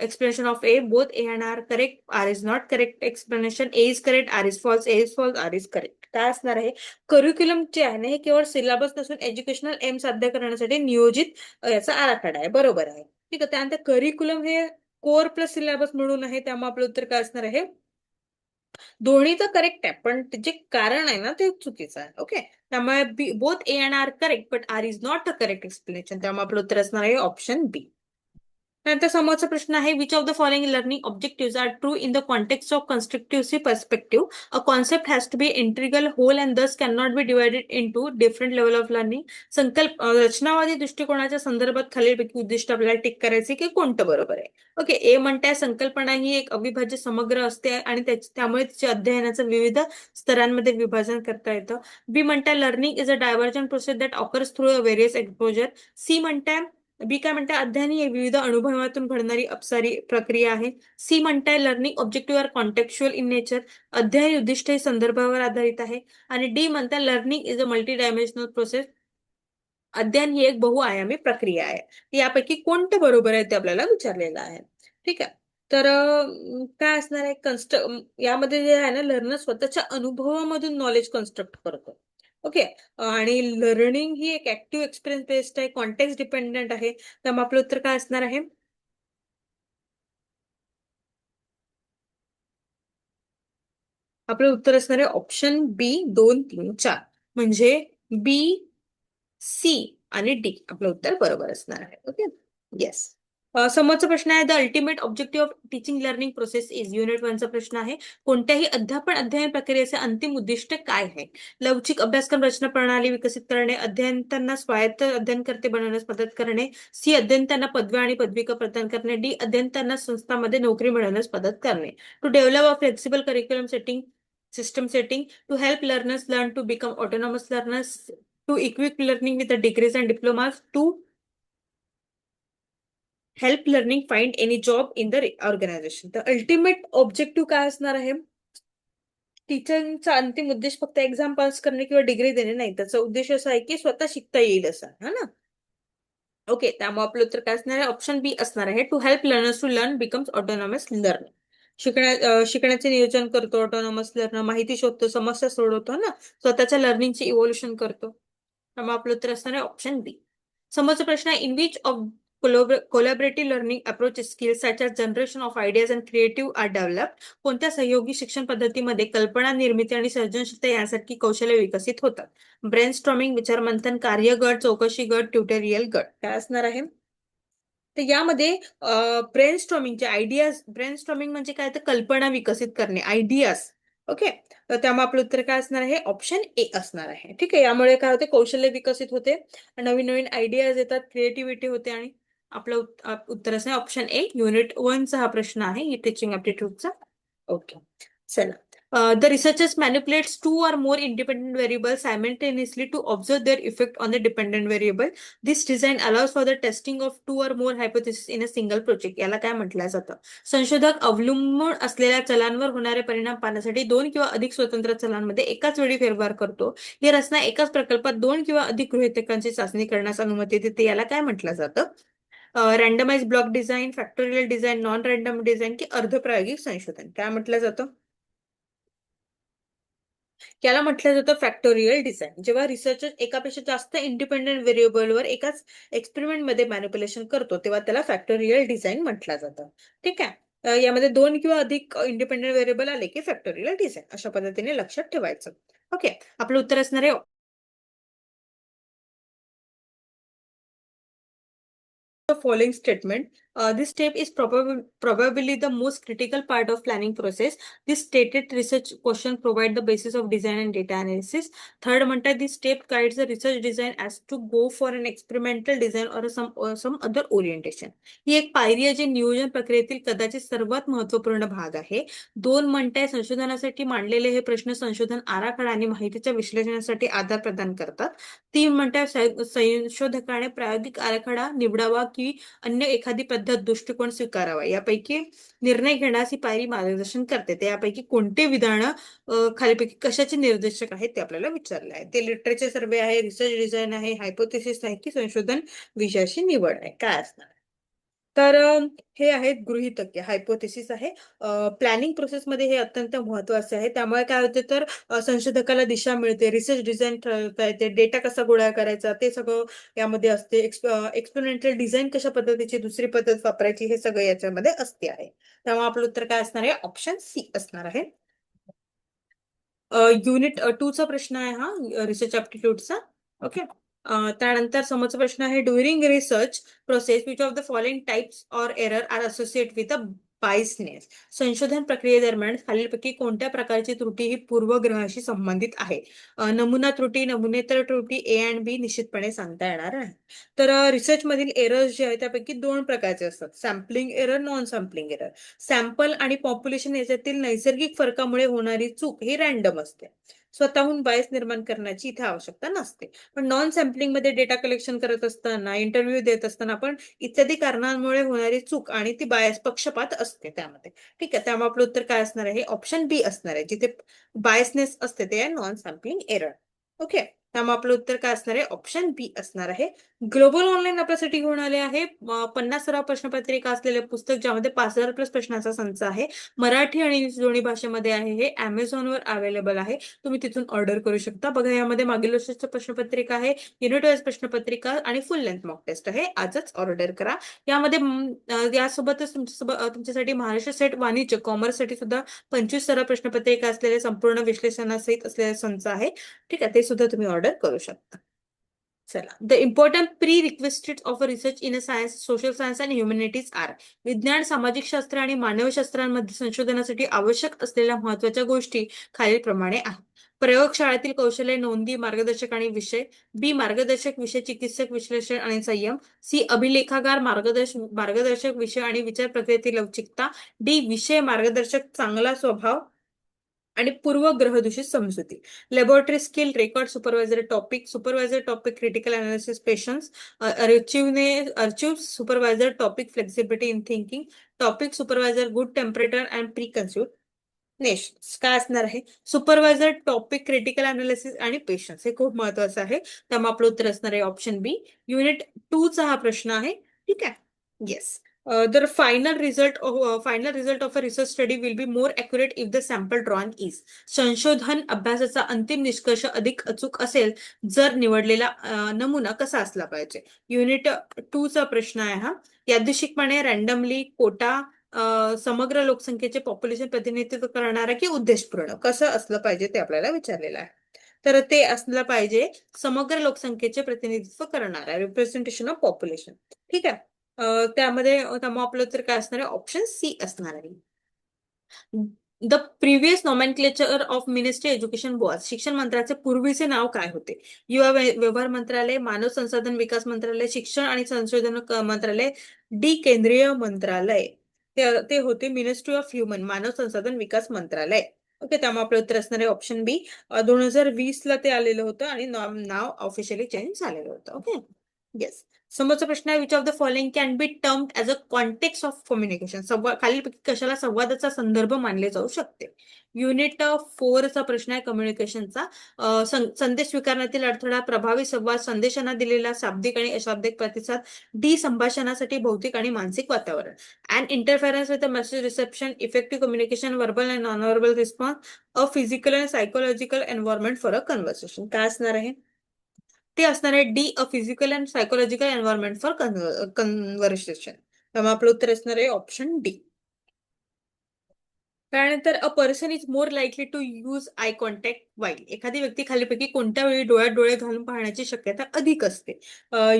explanation of A. Both A and R correct, R is not correct explanation. A is correct, R is false, A is false, R is correct. काय असणार आहे? Curriculum जे आहे ना, हे केवळ syllabus नसून educational M साध्य करण्यासाठी नियोजित याचा आराखडा आहे. बरोबर आहे. ठीक आहे. त्यानंतर करिक्युलम हे कोर प्लस सिलेबस म्हणून आहे. त्यामुळे आपलं उत्तर काय असणार आहे? दोन्ही तर करेक्ट आहे, पण जे कारण आहे ना ते चुकीचं आहे. ओके. त्यामुळे both A and R correct, but R is not a correct explanation. त्यामुळे आपलं उत्तर असणार आहे ऑप्शन बी. त्यानंतर समोरचा प्रश्न आहे, which of the following learning objective are true in the context of constructive perspective? A concept has to be integral whole and thus can not be divided into different level of learning. रचनावादी दृष्टिकोनाच्या संदर्भात खालीलपैकी उद्दिष्ट आपल्याला tick करायचे की कोणतं बरोबर आहे? ओके. ए म्हणताय संकल्पना ही एक अविभाज्य समग्र असते आणि त्यामुळे तिच्या अध्ययनाचं विविध स्तरांमध्ये विभाजन करता येतं. बी म्हणताय learning is a divergent process that occurs through a various exposure. C म्हणताय बी काय म्हणताय, अध्ययन ही विविध अनुभवातून घडणारी अपसारी प्रक्रिया आहे. सी म्हणताय learning objective are contextual in nature, अध्ययन उद्दिष्ट हे संदर्भावर आधारित आहे. आणि डी म्हणताय learning is a multi dimensional process, अध्ययन ही एक बहुआयामी प्रक्रिया आहे. यापैकी कोणतं बरोबर आहे ते आपल्याला विचारलेलं आहे. ठीक आहे. तर काय असणार आहे? यामध्ये जे आहे ना, लर्नर स्वतःच्या अनुभवामधून नॉलेज कन्स्ट्रक्ट करतो. ओके. आणि लर्निंग ही एक ऍक्टिव्ह एक्सपिरियन्स बेस्ड आहे, कॉन्टेक्स्ट डिपेंडेंट आहे. त्यामुळे आपलं उत्तर काय असणार आहे? आपलं उत्तर असणार आहे ऑप्शन बी 2, 3, 4. म्हणजे बी, सी आणि डी आपलं उत्तर बरोबर असणार आहे. ओके. येस. समोरचा प्रश्न आहे, the ultimate objective of teaching learning process is. Unit 1चा प्रश्न आहे, कोणत्याही अध्ययन प्रक्रियेचे अंतिम उद्दिष्ट काय आहे? लवचिक अभ्यासक्रम रचना प्रणाली विकसित करणे, अध्ययनतांना स्वायत्त अध्ययनकर्ते बनवण्यास मदत करणे, सी अध्ययनतांना पदव्या आणि पदविका प्रदान करणे, डी अध्ययनतांना संस्थांमध्ये नोकरी मिळवण्यास मदत करणे. To develop a flexible curriculum system setting, to help learners learn to become autonomous learners, to equip learning with degrees and diplomas, to help learning find any job in the organisation. तर ultimate objective काय असणार आहे? टीचरचा अंतिम उद्देश फक्त exam pass करणे किंवा degree देणे नाही. त्याचा उद्देश असा आहे की स्वतः शिकता येईल असा, है ना? ओके. त्यामुळे आपलं उत्तर काय असणार आहे? ऑप्शन बी असणार आहे, to help learners to learn becomes autonomous learner. शिकण्याचे नियोजन करतो, ऑटोनॉमस लर्नर, माहिती शोधतो, समस्या सोडवतो ना, स्वतःच्या लर्निंगचे इव्होल्युशन करतो. त्यामुळे आपलं उत्तर असणार आहे ऑप्शन बी. समोरचा प्रश्न आहे, in which of collaborative learning approach skills such as generation of ideas and creative are develop? कोणत्या सहयोगी शिक्षण पद्धतीमध्ये कल्पना निर्मिती आणि सर्जनशीलता यासारखी कौशल्य विकसित होतात? ब्रेनस्टॉर्मिंग, विचारमंथन, कार्यगट, चौकशी गट, ट्युटोरियल गट. काय असणार आहे? तर यामध्ये ब्रेनस्टॉर्मिंगचे आयडियाज, ब्रेनस्टॉर्मिंग म्हणजे काय? तर कल्पना विकसित करणे, आयडियाज. ओके. तर त्यामुळे आपलं उत्तर काय असणार आहे? ऑप्शन ए असणार आहे. ठीक आहे. यामुळे काय होते? कौशल्य विकसित होते, नवीन नवीन आयडियाज येतात, क्रिएटिव्हिटी होते, आणि आपलं उत्तर असणार ऑप्शन ए. युनिट 1चा हा प्रश्न आहे टीचिंग ऍप्टिट्यूडचा. ओके. चला. The researchers manipulates two or more independent variables simultaneously to observe their effect on the dependent variable. This design allows for the testing of two or more hypotheses in a single project. याला काय म्हटलं जातं? संशोधक अवलंबून असलेल्या चलांवर होणारे परिणाम पाहण्यासाठी दोन किंवा अधिक स्वतंत्र चलांमध्ये एकाच वेळी फेरफार करतो. ही रचना एकाच प्रकल्पात दोन किंवा अधिक गृहीतकांची चाचणी करण्यास अनुमती देते. याला काय म्हटलं जातं? Randomized block design, factorial design, non random design की अर्धप्रायोगिक संशोधन. काय म्हटलं जातं? याला म्हटलं जातं फॅक्टोरियल डिझाईन. जेव्हा रिसर्चर एकापेक्षा जास्त इंडिपेंडंट व्हेरिएबलवर एकाच एक्सपेरिमेंटमध्ये मॅनिप्युलेशन करतो, तेव्हा त्याला फॅक्टोरियल डिझाईन म्हटलं जातं. ठीक आहे. यामध्ये दोन किंवा अधिक इंडिपेंडंट व्हेरिएबल आले की फॅक्टोरियल डिझाईन अशा पद्धतीने लक्षात ठेवायचं. ओके. आपलं उत्तर असणार आहे the following statement. This step is probably the most critical part of planning process. This stated research question provide the basis of design and data analysis. Third म्हणतात this step guides the research design as to go for an experimental design or some other orientation. ही एक पायरी आहे जी नियोजन प्रक्रियेतील कदाचित सर्वात महत्वपूर्ण भाग आहे. दोन म्हणताय संशोधनासाठी मांडलेले हे प्रश्न संशोधन आराखडा आणि माहितीच्या विश्लेषणासाठी आधार प्रदान करतात. तीन म्हणताय संशोधकाने प्रायोगिक आराखडा निवडावा की अन्य एखादी पद्धत दृष्टिकोन स्वीकारावा यापैकी निर्णय घेण्यास ही पायरी मार्गदर्शन करते. त्यापैकी कोणते विधानं खालीपैकी कशाचे निर्देशक आहेत ते आपल्याला विचारले आहे. ते लिटरेचर सर्वे आहे, रिसर्च डिझाईन आहे, हायपोथेसिस आहे की संशोधन विषयाची निवड आहे. काय असणार? तर हे आहेत गृहीतक, हायपोथेसिस आहे. प्लॅनिंग प्रोसेसमध्ये हे अत्यंत महत्वाचे आहे. त्यामुळे काय होते तर संशोधकाला दिशा मिळते, रिसर्च डिझाईन ठरवता येते, डेटा कसा गोळा करायचा ते सगळं यामध्ये असते. एक्सपेरिमेंटल डिझाईन कशा पद्धतीची दुसरी पद्धत वापरायची हे सगळं याच्यामध्ये असते आहे. त्यामुळे आपलं उत्तर काय असणार आहे? ऑप्शन सी असणार आहे. युनिट 2 चा प्रश्न आहे हा, रिसर्च ऍप्टिट्यूडचा. ओके. त्यानंतर समोरचा प्रश्न आहे during research process which of the following types or error are associate with a biasness. संशोधन प्रक्रियेदरम्यान खालीलपैकी कोणत्या प्रकारची त्रुटी ही पूर्वग्रहाशी संबंधित आहे? नमुना त्रुटी, नमुनेतर त्रुटी, ए अँड बी निश्चितपणे सांगता येणार आहे. तर रिसर्च मधील एरर्स जे आहेत त्यापैकी दोन प्रकारचे असतात, sampling error, non sampling error. Sample आणि पॉप्युलेशन याच्यातील नैसर्गिक फरकामुळे होणारी चूक ही रँडम असते. स्वतःहून बायस निर्माण करण्याची इथे आवश्यकता नसते. पण नॉन सॅम्पलिंग मध्ये डेटा कलेक्शन करत असताना, इंटरव्ह्यू देत असताना आपण इत्यादी कारणांमुळे होणारी चूक आणि ती बायस पक्षपात असते त्यामध्ये. ठीक आहे. त्यामुळे आपलं उत्तर काय असणार आहे? ऑप्शन बी असणार आहे. जिथे बायसनेस असते ते आहे नॉन सॅम्पलिंग एरर. ओके. त्यामुळे आपलं उत्तर काय असणार आहे? ऑप्शन बी असणार आहे. ग्लोबल ऑनलाईन आपल्यासाठी घेऊन आले आहे 50 सराव प्रश्नपत्रिका असलेले पुस्तक, ज्यामध्ये 5,000 प्लस प्रश्नांचा संच आहे. मराठी आणि इंग्लिश दोन्ही भाषेमध्ये आहे. हे Amazonवर अवेलेबल आहे. तुम्ही तिथून ऑर्डर करू शकता. बघा, यामध्ये मागील वर्षाची प्रश्नपत्रिका आहे, युनिट वाईज प्रश्नपत्रिका आणि फुल लेंथ मॉक टेस्ट आहे. आजच ऑर्डर करा. यामध्ये यासोबतच तुमच्यासाठी महाराष्ट्र सेट वाणिज्य कॉमर्ससाठी सुद्धा 25 सराव प्रश्नपत्रिका असलेले संपूर्ण विश्लेषणासहित असलेले संच आहे. ठीक आहे. ते सुद्धा तुम्ही ऑर्डर करू शकता. चला, the important pre requested of research in a science, social science and humanities are. विज्ञान, सामाजिक शास्त्र आणि मानवशास्त्रांमध्ये संशोधनासाठी आवश्यक असलेल्या महत्वाच्या गोष्टी खालीलप्रमाणे आहेत. प्रयोगशाळेतील कौशल्य, नोंदी, मार्गदर्शक आणि विषय. बी मार्गदर्शक विषय, चिकित्सक, विश्लेषण आणि संयम. सी अभिलेखागार, मार्गदर्शक विषय आणि विचार प्रक्रियेतील लवचिकता. डी विषय, मार्गदर्शक, चांगला स्वभाव आणि पूर्वग्रहदूषित समजुती. Laboratory skill, record, supervisor topic, critical analysis, patience. Archive supervisor topic, flexibility in thinking. Topic supervisor, good temperature and preconceived notions. काय असणार आहे? सुपरवायझर टॉपिक, क्रिटिकल अनालिसिस आणि पेशन्स. हे खूप महत्वाचं आहे. त्यामुळे आपलं उत्तर असणार आहे ऑप्शन बी. युनिट 2 चा हा प्रश्न आहे. ठीक आहे. Yes. The final result of a research study will be more accurate if the sample drawn is. संशोधन अभ्यासाचा अंतिम निष्कर्ष अधिक अचूक असेल जर निवडलेला नमुना कसा असला पाहिजे. युनिट 2 चा प्रश्न आहे हा. यादृशिकपणे, रँडमली, कोटा, समग्र लोकसंख्येचे पॉप्युलेशन प्रतिनिधित्व करणारा की उद्देशपूर्ण, कसं असलं पाहिजे ते आपल्याला विचारलेलं आहे. तर ते असलं पाहिजे समग्र लोकसंख्येचे प्रतिनिधित्व करणारा, रिप्रेझेंटेशन ऑफ पॉप्युलेशन. ठीक आहे. त्यामुळे आपलं उत्तर काय असणार आहे? ऑप्शन सी असणार आहे. The previous nomenclature of ministry education was. शिक्षण मंत्र्याचे पूर्वीचे नाव काय होते? युवा व्यवहार मंत्रालय, मानव संसाधन विकास मंत्रालय, शिक्षण आणि संशोधन मंत्रालय, डी केंद्रीय मंत्रालय. ते होते मिनिस्ट्री ऑफ ह्युमन, मानव संसाधन विकास मंत्रालय. ओके, त्यामुळे आपलं उत्तर असणार आहे ऑप्शन बी. 2020ला ते आलेलं होतं आणि नाव ऑफिशियली चेंज झालेलं होतं. Okay, yes. समोरचा प्रश्न आहे, which of the following can be termed as a context of communication. खालीलपैकी कशाला संवादाचा संदर्भ मानले जाऊ शकते? युनिट 4चा प्रश्न आहे कम्युनिकेशनचा. संदेश स्वीकारण्यातील अडथळा, प्रभावी संवाद, संदेशांना दिलेला शाब्दिक आणि अशाब्दिक प्रतिसाद, डी संभाषणासाठी भौतिक आणि मानसिक वातावरण. And interference with the message reception, effective communication, verbal and non-verbal response, a physical and psychological environment for a conversation. काय असणार आहे? ते असणार आहे D, a physical and psychological environment for conversation. त्यामुळे आपलं उत्तर असणार आहे ऑप्शन डी. त्यानंतर a person is more likely to use eye contact while. एखादी व्यक्ती खालीपैकी कोणत्या वेळी डोळ्यात डोळे घालून पाहण्याची शक्यता अधिक असते?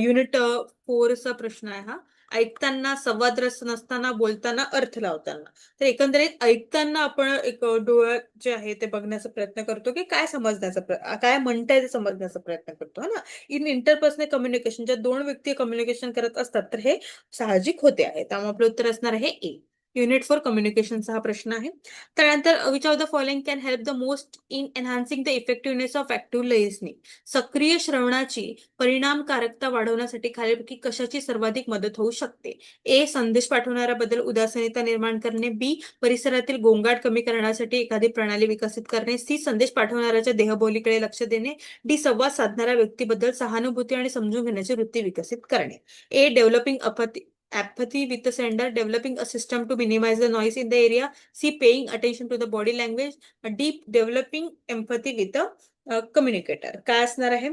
युनिट 4चा प्रश्न आहे हा. ऐकताना, संवादरस नसताना, बोलताना, अर्थ लावताना. तर एकंदरीत ऐकताना आपण एक डोळ्यात जे आहे ते बघण्याचा प्रयत्न करतो की काय समजण्याचा काय म्हणताय ते समजण्याचा प्रयत्न करतो ना. इन इंटरपर्सनल कम्युनिकेशन, ज्या दोन व्यक्ती कम्युनिकेशन करत असतात तर हे साहजिक होते आहे. त्यामुळे आपलं उत्तर असणार आहे ए. युनिट फॉर कम्युनिकेशनचा हा प्रश्न आहे. त्यानंतर which of the following can help the most in enhancing the effectiveness of active listening. सक्रिय श्रवणाची परिणामकारकता वाढवण्यासाठी खालीलपैकी कशाची सर्वाधिक मदत होऊ शकते? ए, संदेश पाठवणाऱ्याबद्दल उदासीनता निर्माण करणे. बी, परिसरातील गोंगाट कमी करण्यासाठी एखादी प्रणाली विकसित करणे. सी, संदेश पाठवणाऱ्याच्या देहबोलीकडे लक्ष देणे. डी, संवाद साधणाऱ्या व्यक्तीबद्दल सहानुभूती आणि समजून घेण्याची वृत्ती विकसित करणे. ए, developing apathy with the sender, developing a system to minimize the noise in the area. C, paying attention to the body language. D, developing empathy with the communicator. काय असणार आहे?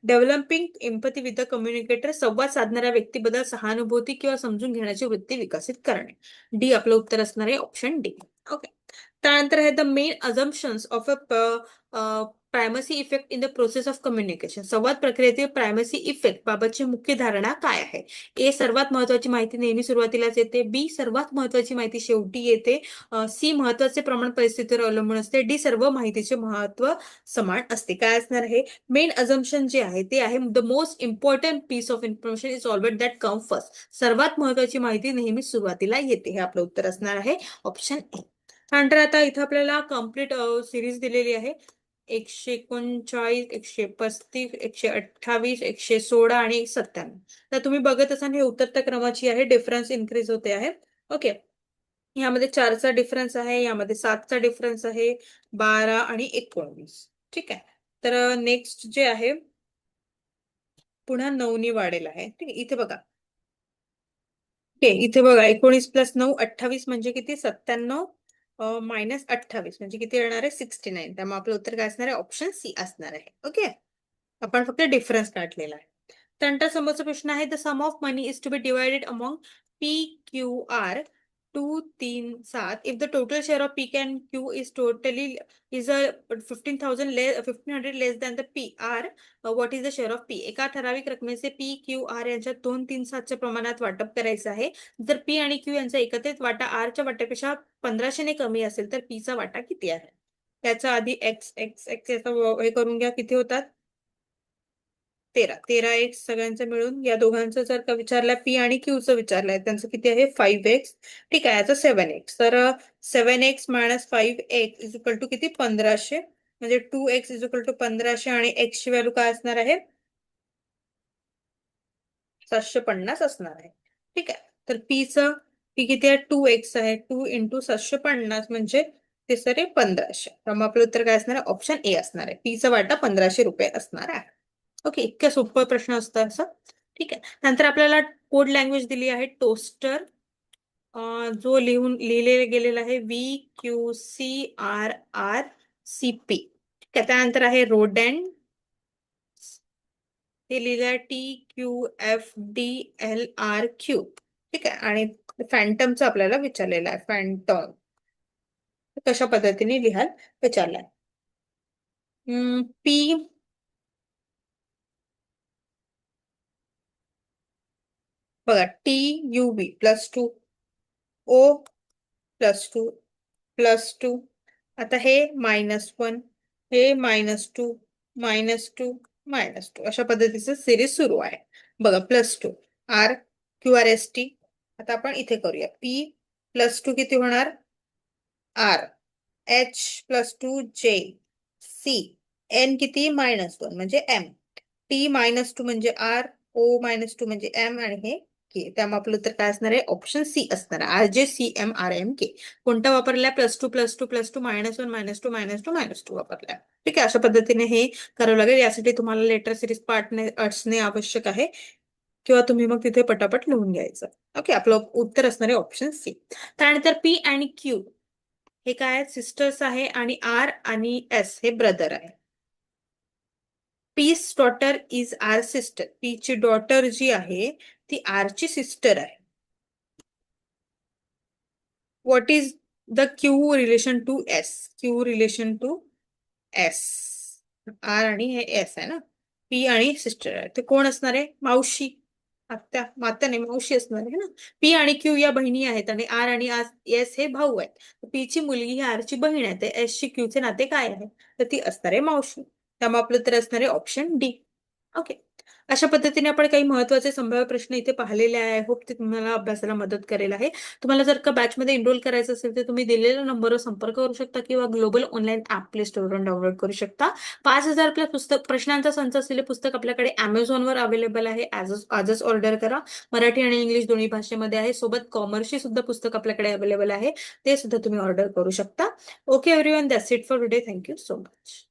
Developing empathy with the communicator, संवाद साधणाऱ्या व्यक्तीबद्दल सहानुभूती किंवा समजून घेण्याची वृत्ती विकसित करणे. डी आपलं उत्तर असणार आहे ऑप्शन डी. ओके. त्यानंतर आहे the main assumptions of a primacy effect in the process of communication. संवाद प्रक्रियेतील प्रायमसी इफेक्ट बाबतची मुख्य धारणा काय आहे? ए, सर्वात महत्वाची माहिती नेहमी सुरुवातीलाच येते. बी, सर्वात महत्वाची माहिती शेवटी येते. सी, महत्वाचे प्रमाण परिस्थितीवर अवलंबून असते. डी, सर्व माहितीचे महत्व समान असते. काय असणार आहे? मेन अझम्पशन जे आहे ते आहे the most important piece of information is always that come first. सर्वात महत्वाची माहिती नेहमी सुरुवातीला येते. हे आपलं उत्तर असणार आहे ऑप्शन ए. त्यानंतर आता इथं आपल्याला कम्प्लीट सिरीज दिलेली आहे. 139, 135, 128, 116 आणि 97. तर तुम्ही बघत असाल हे उतरत्या क्रमाची आहे, डिफरन्स इन्क्रीज होते आहे. ओके. यामध्ये 4चा डिफरन्स आहे, यामध्ये 7चा डिफरन्स आहे, 12 आणि 19. ठीक आहे. तर नेक्स्ट जे आहे पुन्हा 9 वाढेल आहे. ठीक आहे, इथे बघा. ओके, इथे बघा 19 + 9 28 म्हणजे किती? 97 मायनस 28 म्हणजे किती येणार आहे? 69. त्यामुळे आपलं उत्तर काय असणार आहे? ऑप्शन सी असणार आहे. ओके, आपण फक्त डिफरन्स काढलेला आहे. त्यानंतर समोरचा प्रश्न आहे the sum of money is to be divided among P, Q, R 2, 3, 7. If the total share of P and Q is totally is a 1500 less than the P R, what is the share of P? एका ठराविक रकमेचे P, Q, R यांच्यात 2, 3, 7च्या प्रमाणात वाटप करायचं आहे. जर P आणि क्यू यांचा एकत्रित वाटा आरच्या वाट्यापेक्षा 1500 ने कमी असेल तर पीचा वाटा किती आहे? त्याचा आधी एक्स एक्स एक्स याचा हे करून घ्या. किती होतात? 13. 13x सगळ्यांचं मिळून या दोघांचं जर का विचारलं पी आणि क्यूचं विचारलंय त्यांचं किती आहे? 5x. ठीक आहे, याचं 7x. तर 7x - 5x is equal to किती? 1500. म्हणजे 2x इज इक्वल टू 1500 आणि x ची व्हॅल्यू काय असणार आहे? 750 असणार आहे. ठीक आहे. तर पी किती आहे? 2x आहे. 2 × 750 म्हणजे ते सर 1500. त्यामुळे आपलं उत्तर काय असणार आहे? ऑप्शन ए असणार आहे. पीचा वाटा 1500 रुपये असणार आहे. ओके, इतक्या सोपं प्रश्न असतं असं. ठीक आहे. नंतर आपल्याला कोड लँग्वेज दिली आहे टोस्टर, जो लिहिलेला गेलेला आहे VQCRRCP. ठीक आहे. त्यानंतर आहे रोडॅन, हे लिहिलं आहे TQFDLRQ. ठीक आहे. आणि फॅन्टमचं आपल्याला विचारलेलं आहे, फॅन्टम कशा पद्धतीने लिहाल विचारलाय. पी बघा, TUV +2, O +2 +2. आता हे -1, हे -2 -2 -2 अशा पद्धतीचं सिरीज सुरू आहे. बघा, +2 RQRST. आता आपण इथे करूया. P +2 किती होणार? R H+2J C N किती -1 म्हणजे M T -2 म्हणजे R O -2 म्हणजे M आणि हे K. त्यामुळे आपलं तर काय असणार आहे ऑप्शन सी असणार आहे RJCMRMK. कोणता वापरलाय +2+2+2 -1 -2 -2 -2 वापरलाय. ठीक आहे, अशा पद्धतीने हे करावं लागेल. यासाठी तुम्हाला लेटर सिरीज पार्टने असणे आवश्यक आहे किंवा तुम्ही मग तिथे पटापट लिहून घ्यायचं. ओके, आपलं उत्तर असणार आहे ऑप्शन सी. त्यानंतर P आणि Q हे काय सिस्टर्स आहे आणि R आणि S हे ब्रदर आहे. P's daughter is R sister. P ची डॉटर जी आहे ती आर ची सिस्टर आहे. What is the Q relation to S? Q relation to S. R आणि हे एस आहे ना, पी आणि सिस्टर आहे. ते कोण असणार आहे? मावशी, आत्या, माता नाही मावशी असणार आहे ना. पी आणि क्यू या बहिणी आहेत आणि आर आणि एस हे भाऊ आहेत. पी ची मुलगी ही आर ची बहीण आहे. एस ची क्यू चे नाते काय आहे? तर ती असणार आहे मावशी. त्यामुळे आपलं तर असणार आहे ऑप्शन डी. ओके, अशा पद्धतीने आपण काही महत्त्वाचे संभाव्य प्रश्न इथे पाहिलेले आहे. होप ते तुम्हाला अभ्यासाला मदत करेल आहे. तुम्हाला जर का बॅचमध्ये एनरोल करायचं असेल तर तुम्ही दिलेल्या नंबरवर संपर्क करू शकता किंवा ग्लोबल ऑनलाईन ऍप प्ले स्टोअरवरून डाउनलोड करू शकता. 5,000 आपल्या प्रश्नांचा संच असलेले पुस्तक आपल्याकडे Amazonवर अवेलेबल आहे. आजच ऑर्डर करा. मराठी आणि इंग्लिश दोन्ही भाषेमध्ये आहे. सोबत कॉमर्सची सुद्धा पुस्तक आपल्याकडे अवेलेबल आहे. ते सुद्धा तुम्ही ऑर्डर करू शकता. Okay everyone, that's it for today. Thank you so much.